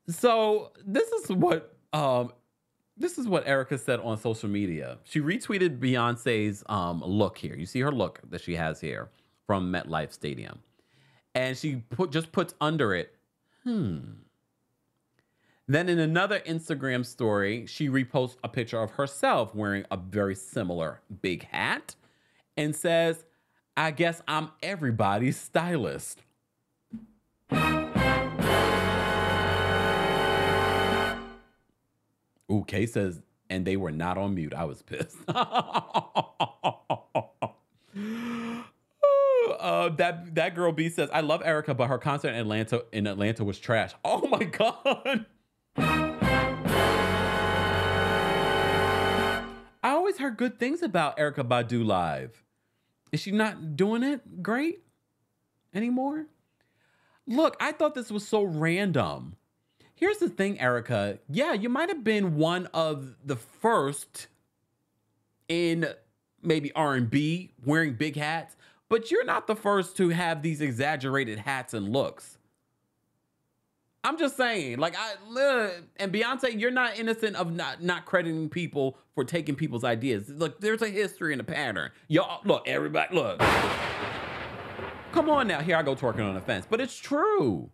So this is what Erykah said on social media. She retweeted Beyonce's look here. You see her look that she has here from MetLife Stadium, and she just puts under it, Then in another Instagram story, she reposts a picture of herself wearing a very similar big hat and says, I guess I'm everybody's stylist. Ooh, Kay says, and they were not on mute. I was pissed. That girl B says, I love Erykah, but her concert in Atlanta was trash. Oh my God. I always heard good things about Erykah Badu live. Is she not doing it great anymore? Look, I thought this was so random. Here's the thing, Erykah. Yeah, you might have been one of the first in maybe R&B wearing big hats, but you're not the first to have these exaggerated hats and looks. I'm just saying, like, and Beyonce, you're not innocent of not crediting people for taking people's ideas. Look, there's a history and a pattern. Y'all, look, everybody, look. Come on now, here I go twerking on the fence, but it's true.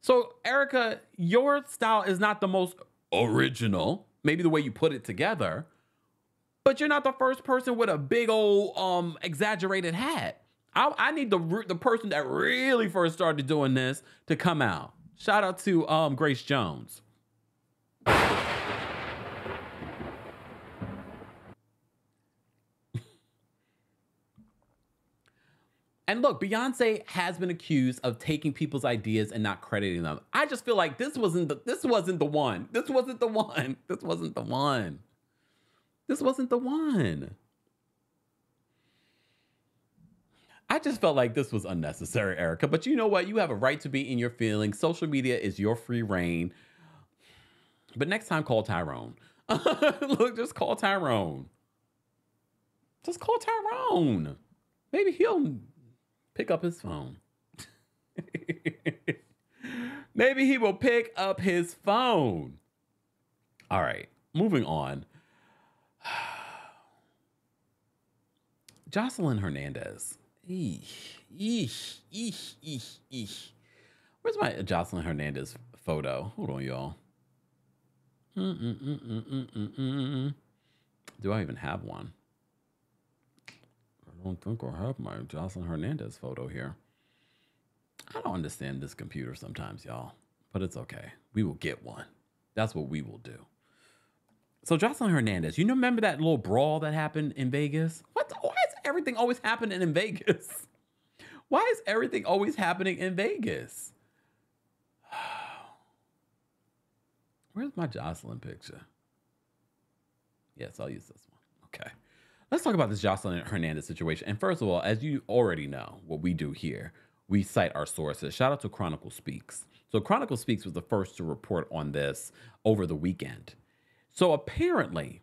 So, Erykah, your style is not the most original, maybe the way you put it together, but you're not the first person with a big old exaggerated hat. I need the person that really first started doing this to come out. Shout out to Grace Jones. And look, Beyonce has been accused of taking people's ideas and not crediting them. I just feel like this wasn't the one. I just felt like this was unnecessary, Erykah. But you know what? You have a right to be in your feelings. Social media is your free reign. But next time, call Tyrone. Look, just call Tyrone. Just call Tyrone. Maybe he'll pick up his phone. Maybe he will pick up his phone. All right, moving on. Joseline Hernandez. Where's my Joseline Hernandez photo? Hold on, y'all. Do I even have one? I don't think I have my Joseline Hernandez photo here. I don't understand this computer sometimes, y'all, but it's okay. We will get one. That's what we will do. So Joseline Hernandez, you remember that little brawl that happened in Vegas? Why is everything always happening in Vegas? Why is everything always happening in Vegas? Where's my Joseline picture? Yes, I'll use this one. Okay. Let's talk about this Joseline Hernandez situation. And first of all, as you already know, what we do here, we cite our sources. Shout out to Chronicle Speaks. So Chronicle Speaks was the first to report on this over the weekend. So apparently,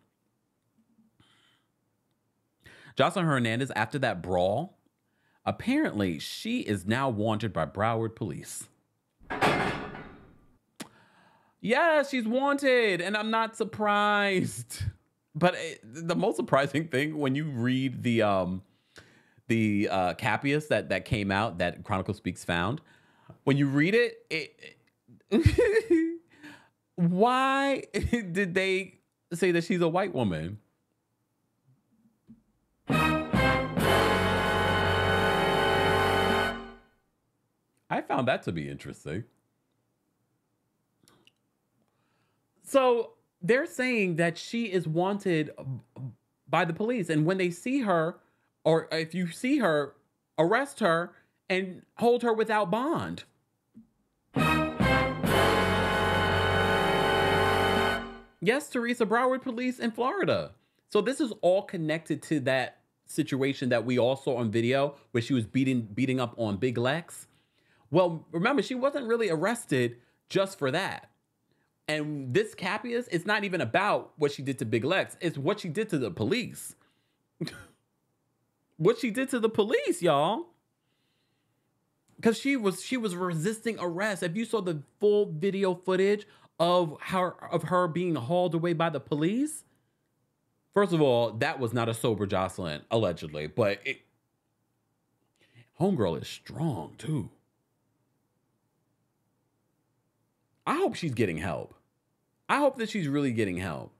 Joseline Hernandez, after that brawl, apparently she is now wanted by Broward police. Yeah, she's wanted, and I'm not surprised. But the most surprising thing when you read the capias that came out that Chronicle Speaks found, when you read it why did they say that she's a white woman? I found that to be interesting. So they're saying that she is wanted by the police. And when they see her, or if you see her, arrest her and hold her without bond. Yes, Teresa, Broward police in Florida. So this is all connected to that situation that we all saw on video where she was beating up on Big Lex. Well, remember, she wasn't really arrested just for that. And this Cappius, it's not even about what she did to Big Lex. It's what she did to the police. What she did to the police, y'all. Because she was resisting arrest. If you saw the full video footage of her being hauled away by the police, first of all, that was not a sober Joseline, allegedly. But homegirl is strong, too. I hope she's getting help. I hope that she's really getting help.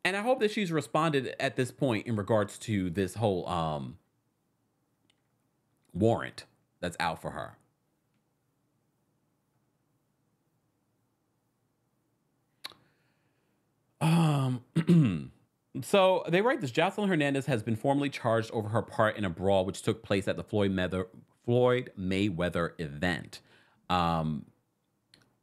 And I hope that she's responded at this point in regards to this whole warrant that's out for her. So they write this: Joseline Hernandez has been formally charged over her part in a brawl which took place at the Floyd Mayweather event.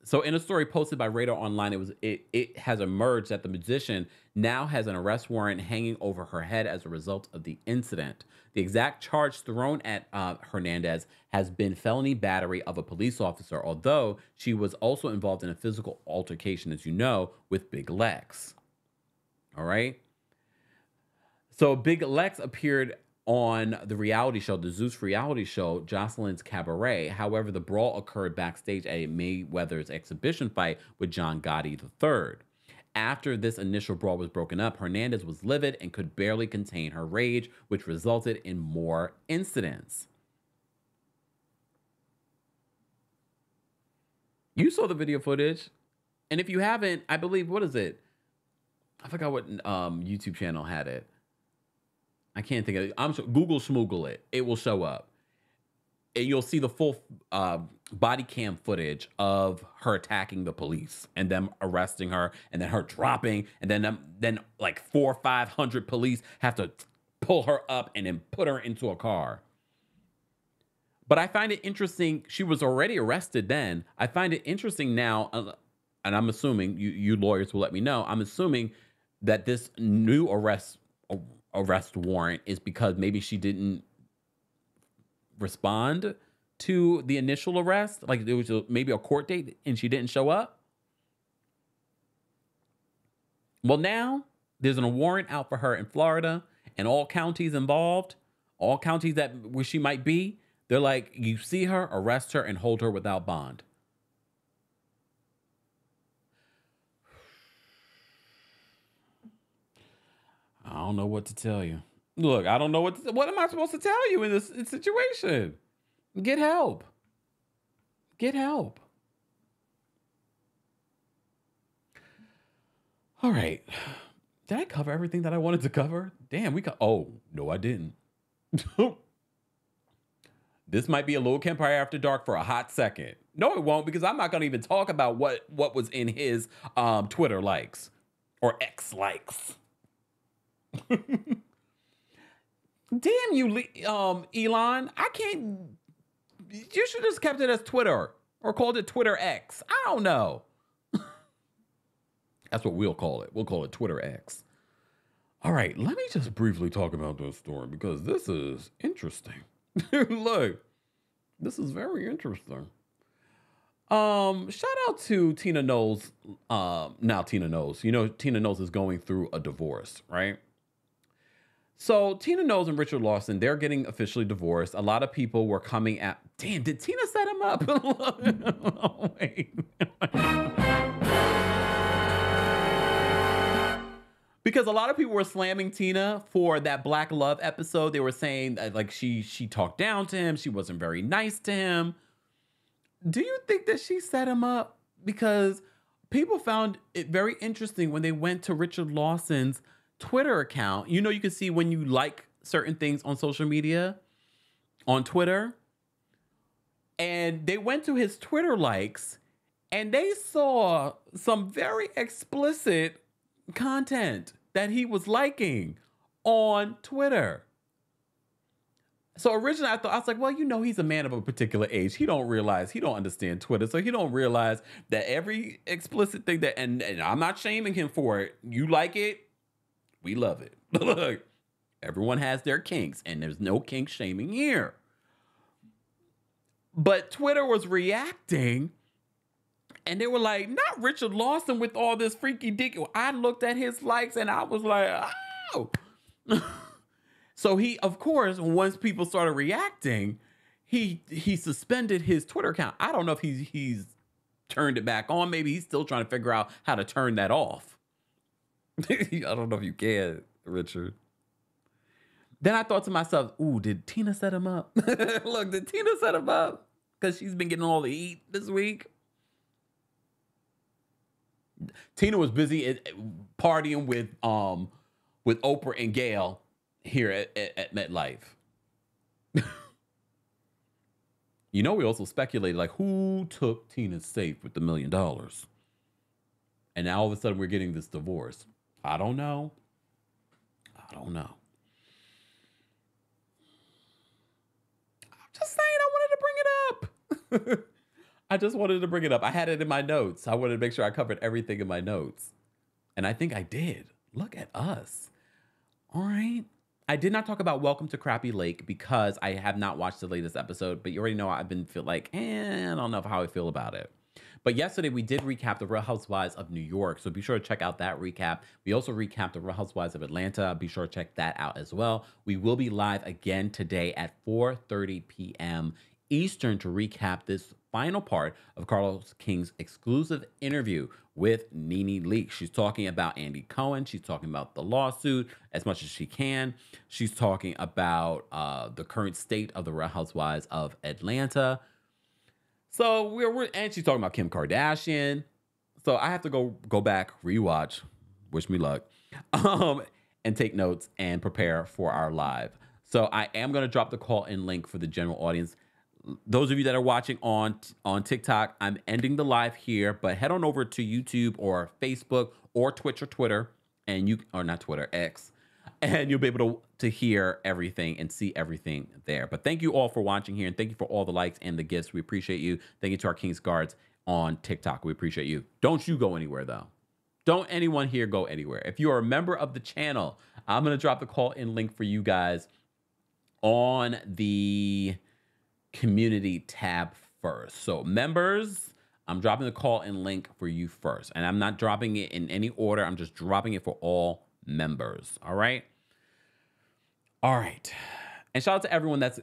So in a story posted by Radar Online, it has emerged that the musician now has an arrest warrant hanging over her head as a result of the incident. The exact charge thrown at Hernandez has been felony battery of a police officer, although she was also involved in a physical altercation, as you know, with Big Lex. All right. So Big Lex appeared on the reality show, the Zeus reality show, Joseline's Cabaret. However, the brawl occurred backstage at Mayweather's exhibition fight with John Gotti III. After this initial brawl was broken up, Hernandez was livid and could barely contain her rage, which resulted in more incidents. You saw the video footage. And if you haven't, I believe, what is it? I forgot what YouTube channel had it. I can't think of it. I'm sure, Google Schmoogle it. It will show up. And you'll see the full body cam footage of her attacking the police and them arresting her and then her dropping. And then like 400 or 500 police have to pull her up and then put her into a car. But I find it interesting. She was already arrested then. I find it interesting now, and I'm assuming, you lawyers will let me know, I'm assuming that this new arrest warrant is because maybe she didn't respond to the initial arrest. Like there was maybe a court date and she didn't show up. Well, now there's a warrant out for her in Florida and all counties involved, all counties where she might be. They're like, you see her, arrest her and hold her without bond. I don't know what to tell you. Look, I don't know what am I supposed to tell you in this situation? Get help. Get help. All right. Did I cover everything that I wanted to cover? Damn, oh, no, I didn't. This might be a little Empire After Dark for a hot second. No, it won't, because I'm not going to even talk about what was in his Twitter likes or X likes. Damn you, Elon. I can't. You should just kept it as Twitter or called it Twitter X. I don't know. That's what we'll call it. We'll call it Twitter X. All right, let me just briefly talk about this story because this is interesting. Look, this is very interesting. Shout out to Tina Knowles. Now Tina Knowles. You know, Tina Knowles is going through a divorce, right? So Tina Knowles and Richard Lawson, they're getting officially divorced. A lot of people were coming at... Damn, did Tina set him up? Oh, wait. Because a lot of people were slamming Tina for that Black Love episode. They were saying that, like, she talked down to him. She wasn't very nice to him. Do you think that she set him up? Because people found it very interesting when they went to Richard Lawson's Twitter account. You know, you can see when you like certain things on social media, on Twitter. And they went to his Twitter likes and they saw some very explicit content that he was liking on Twitter. So originally I was like, well, you know, he's a man of a particular age. He don't understand Twitter. So he don't realize that every explicit thing that, and I'm not shaming him for it. You like it, we love it. Look, everyone has their kinks and there's no kink shaming here. But Twitter was reacting and they were like, not Richard Lawson with all this freaky dick. I looked at his likes and I was like, oh. So he, of course, once people started reacting, he suspended his Twitter account. I don't know if he's turned it back on. Maybe he's still trying to figure out how to turn that off. I don't know if you can, Richard. Then I thought to myself, ooh, did Tina set him up? Look, did Tina set him up? Because she's been getting all the heat this week. Tina was busy partying with Oprah and Gayle here at MetLife. You know, we also speculated, like, who took Tina's safe with the $1 million? And now all of a sudden we're getting this divorce. I don't know. I'm just saying, I wanted to bring it up. I just wanted to bring it up. I had it in my notes. I wanted to make sure I covered everything in my notes. And I think I did. Look at us. All right. I did not talk about Welcome to Crappy Lake because I have not watched the latest episode, but you already know I feel like, I don't know how I feel about it. But yesterday we did recap the Real Housewives of New York, so be sure to check out that recap. We also recapped the Real Housewives of Atlanta. Be sure to check that out as well. We will be live again today at 4:30 p.m. Eastern to recap this final part of Carlos King's exclusive interview with Nene Leakes. She's talking about Andy Cohen. She's talking about the lawsuit as much as she can. She's talking about the current state of the Real Housewives of Atlanta. So and she's talking about Kim Kardashian. So I have to go back, rewatch, wish me luck, and take notes and prepare for our live. So I am going to drop the call-in link for the general audience. Those of you that are watching on TikTok, I'm ending the live here, but head on over to YouTube or Facebook or Twitch or Twitter, X, and you'll be able to hear everything and see everything there. But thank you all for watching here, and thank you for all the likes and the gifts. We appreciate you. Thank you to our King's Guards on TikTok. We appreciate you. Don't you go anywhere, though. Don't anyone here go anywhere. If you are a member of the channel, I'm going to drop the call-in link for you guys on the community tab first. So members, I'm dropping the call-in link for you first. And I'm not dropping it in any order. I'm just dropping it for all members. All right? All right. And shout out to everyone that's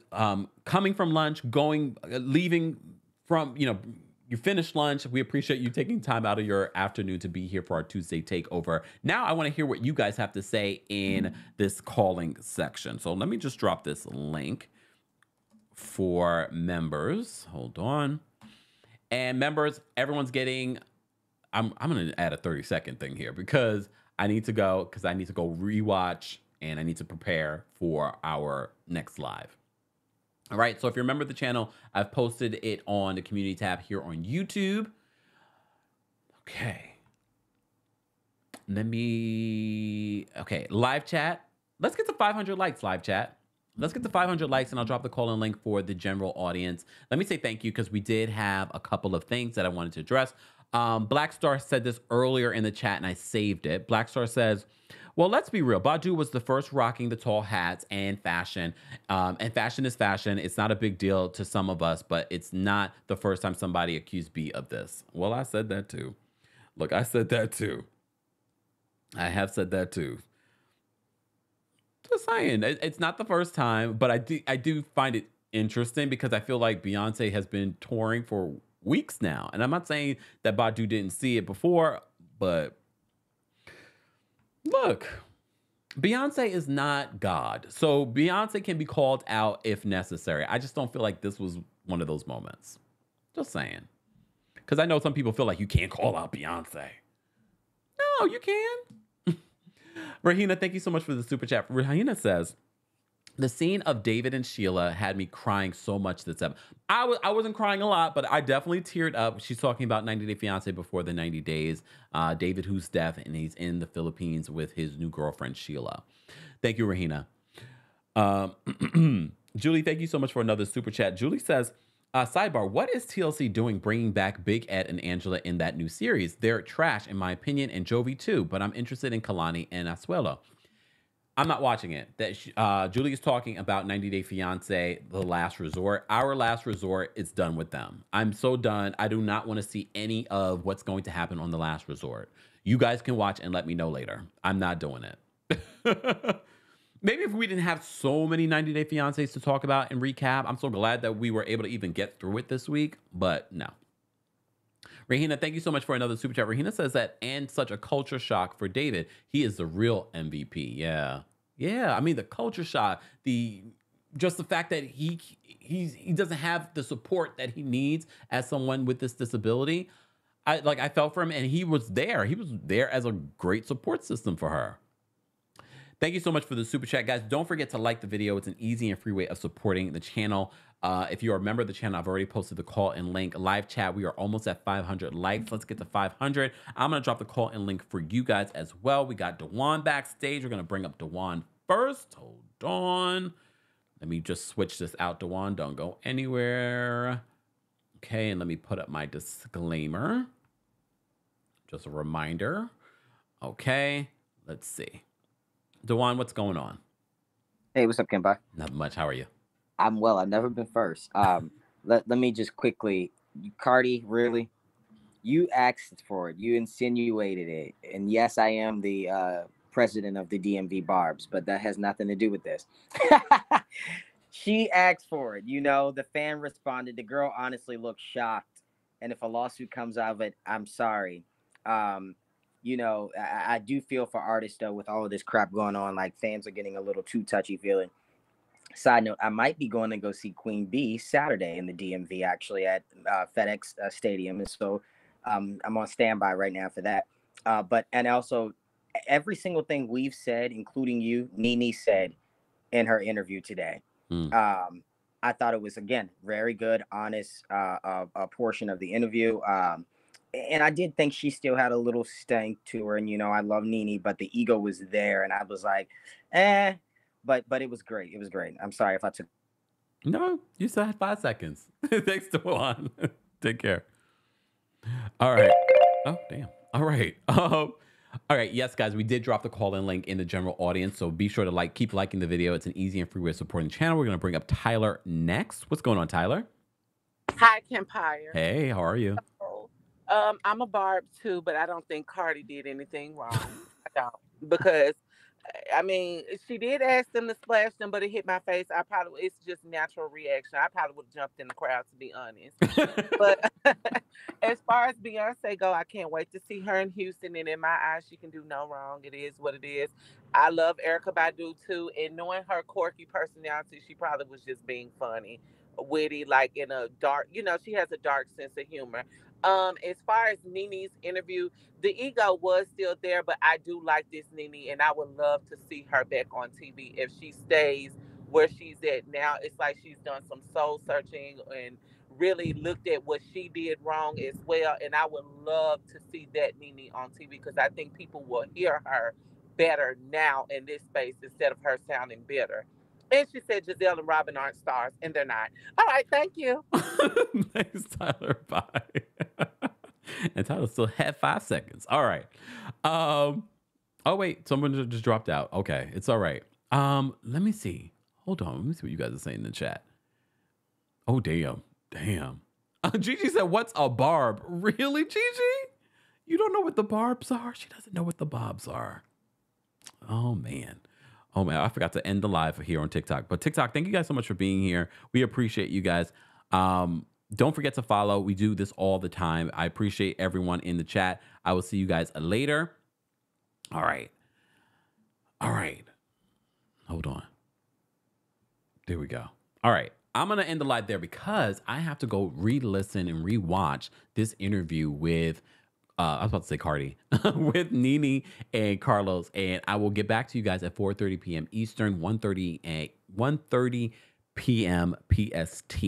coming from lunch, leaving from, you finished lunch. We appreciate you taking time out of your afternoon to be here for our Tuesday takeover. Now I want to hear what you guys have to say in this calling section. So let me just drop this link for members. Hold on. And members, everyone's getting, I'm going to add a 30-second thing here because I need to go rewatch and I need to prepare for our next live. All right. So if you're a member of the channel, I've posted it on the community tab here on YouTube. Okay. Live chat. Let's get to 500 likes, live chat. Let's get to 500 likes and I'll drop the call-in link for the general audience. Let me say thank you because we did have a couple of things that I wanted to address. Black Star said this earlier in the chat and I saved it. Black Star says, well, let's be real. Badu was the first rocking the tall hats and fashion. And fashion is fashion. It's not a big deal to some of us, but it's not the first time somebody accused B of this. Well, I said that too. Look, I said that too. I have said that too. Just saying, it's not the first time, but I do find it interesting because I feel like Beyonce has been touring for weeks now. And I'm not saying that Badu didn't see it before, but look, Beyonce is not God. So Beyonce can be called out if necessary. I just don't feel like this was one of those moments. Just saying. Because I know some people feel like you can't call out Beyonce. No, you can. Rahina, thank you so much for the super chat. Rahina says, The scene of David and Sheila had me crying so much this episode. I wasn't crying a lot, but I definitely teared up. She's talking about 90 Day Fiancé before the 90 days. David, who's deaf, and he's in the Philippines with his new girlfriend, Sheila. Thank you, Rahina. Julie, thank you so much for another super chat. Julie says, sidebar, what is TLC doing bringing back Big Ed and Angela in that new series? They're trash, in my opinion, and Jovi too, but I'm interested in Kalani and Asuelo. I'm not watching it. Julie is talking about 90 Day Fiancé, The Last Resort. Our Last Resort is done with them. I'm so done. I do not want to see any of what's going to happen on The Last Resort. You guys can watch and let me know later. I'm not doing it. Maybe if we didn't have so many 90 Day Fiancés to talk about and recap, I'm so glad that we were able to even get through it this week, but no. Rahina, thank you so much for another super chat. Rahina says that, and such a culture shock for David. He is the real MVP. Yeah. Yeah. I mean, the culture shock, just the fact that he doesn't have the support that he needs as someone with this disability. I felt for him, and he was there. He was there as a great support system for her. Thank you so much for the super chat, guys. Don't forget to like the video. It's an easy and free way of supporting the channel. If you're a member of the channel, I've already posted the call and link. Live chat, we are almost at 500 likes. Let's get to 500. I'm going to drop the call and link for you guys as well. We got Dewan backstage. We're going to bring up Dewan first. Hold on. Let me just switch this out, Dewan. Don't go anywhere. Okay, and let me put up my disclaimer. Just a reminder. Okay, let's see. Dewan, what's going on? Hey, what's up, Kemba? Not much. How are you? I'm well. I've never been first. Let me just quickly, Cardi, really? You asked for it. You insinuated it. And yes, I am the president of the DMV Barbs, but that has nothing to do with this. She asked for it. You know, the fan responded. The girl honestly looked shocked. And if a lawsuit comes out of it, I'm sorry. You know, I do feel for artists, though, with all of this crap going on. Like, fans are getting a little too touchy-feely. Side note, I might be going to go see Queen Bee Saturday in the DMV, actually, at FedEx Stadium. And so I'm on standby right now for that. And also, every single thing we've said, including you, Nene said in her interview today. I thought it was, again, very good, honest a portion of the interview. And I did think she still had a little stank to her. And, you know, I love Nene, but the ego was there. And I was like, but it was great. It was great. I'm sorry if I took. No, you still had 5 seconds. Thanks, Dewan. Take care. All right. Oh, damn. All right. All right. Yes, guys, we did drop the call-in link in the general audience. So be sure to keep liking the video. It's an easy and free way of supporting the channel. We're going to bring up Tyler next. What's going on, Tyler? Hi, Kempire. Hey, how are you? I'm a Barb too, but I don't think Cardi did anything wrong. I don't, because I mean, she did ask them to splash them, but it hit my face. It's just natural reaction. I probably would have jumped in the crowd, to be honest. But as far as Beyonce go, I can't wait to see her in Houston. And in my eyes, she can do no wrong. It is what it is. I love Erykah Badu too, and knowing her quirky personality, she probably was just being funny, witty, like in a dark. You know, she has a dark sense of humor. As far as Nene's interview, the ego was still there, but I do like this Nene, and I would love to see her back on TV. If she stays where she's at now, it's like she's done some soul searching and really looked at what she did wrong as well. And I would love to see that Nene on TV, because I think people will hear her better now in this space instead of her sounding bitter. And she said Giselle and Robin aren't stars, and they're not. All right, thank you. Thanks, Tyler. Bye. And Tyler still had 5 seconds. All right. Oh, wait. Someone just dropped out. Okay. It's all right. Let me see. Hold on. Let me see what you guys are saying in the chat. Oh, damn. Damn. Gigi said, what's a barb? Really, Gigi? You don't know what the barbs are? She doesn't know what the bobs are. Oh, man. Oh, man, I forgot to end the live here on TikTok. But TikTok, thank you guys so much for being here. We appreciate you guys. Don't forget to follow. We do this all the time. I appreciate everyone in the chat. I will see you guys later. All right. All right. Hold on. There we go. All right. I'm going to end the live there because I have to go re-listen and re-watch this interview with I was about to say Cardi, with Nene and Carlos. And I will get back to you guys at 4:30 p.m. Eastern, 1:30 p.m. PST.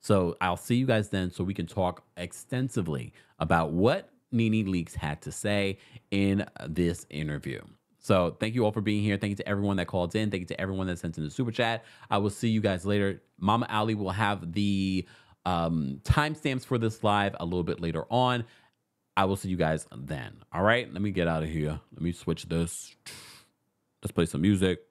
So I'll see you guys then so we can talk extensively about what Nene Leakes had to say in this interview. So thank you all for being here. Thank you to everyone that called in. Thank you to everyone that sent in the super chat. I will see you guys later. Mama Ali will have the timestamps for this live a little bit later on. I will see you guys then. All right, let me get out of here. Let me switch this. Let's play some music.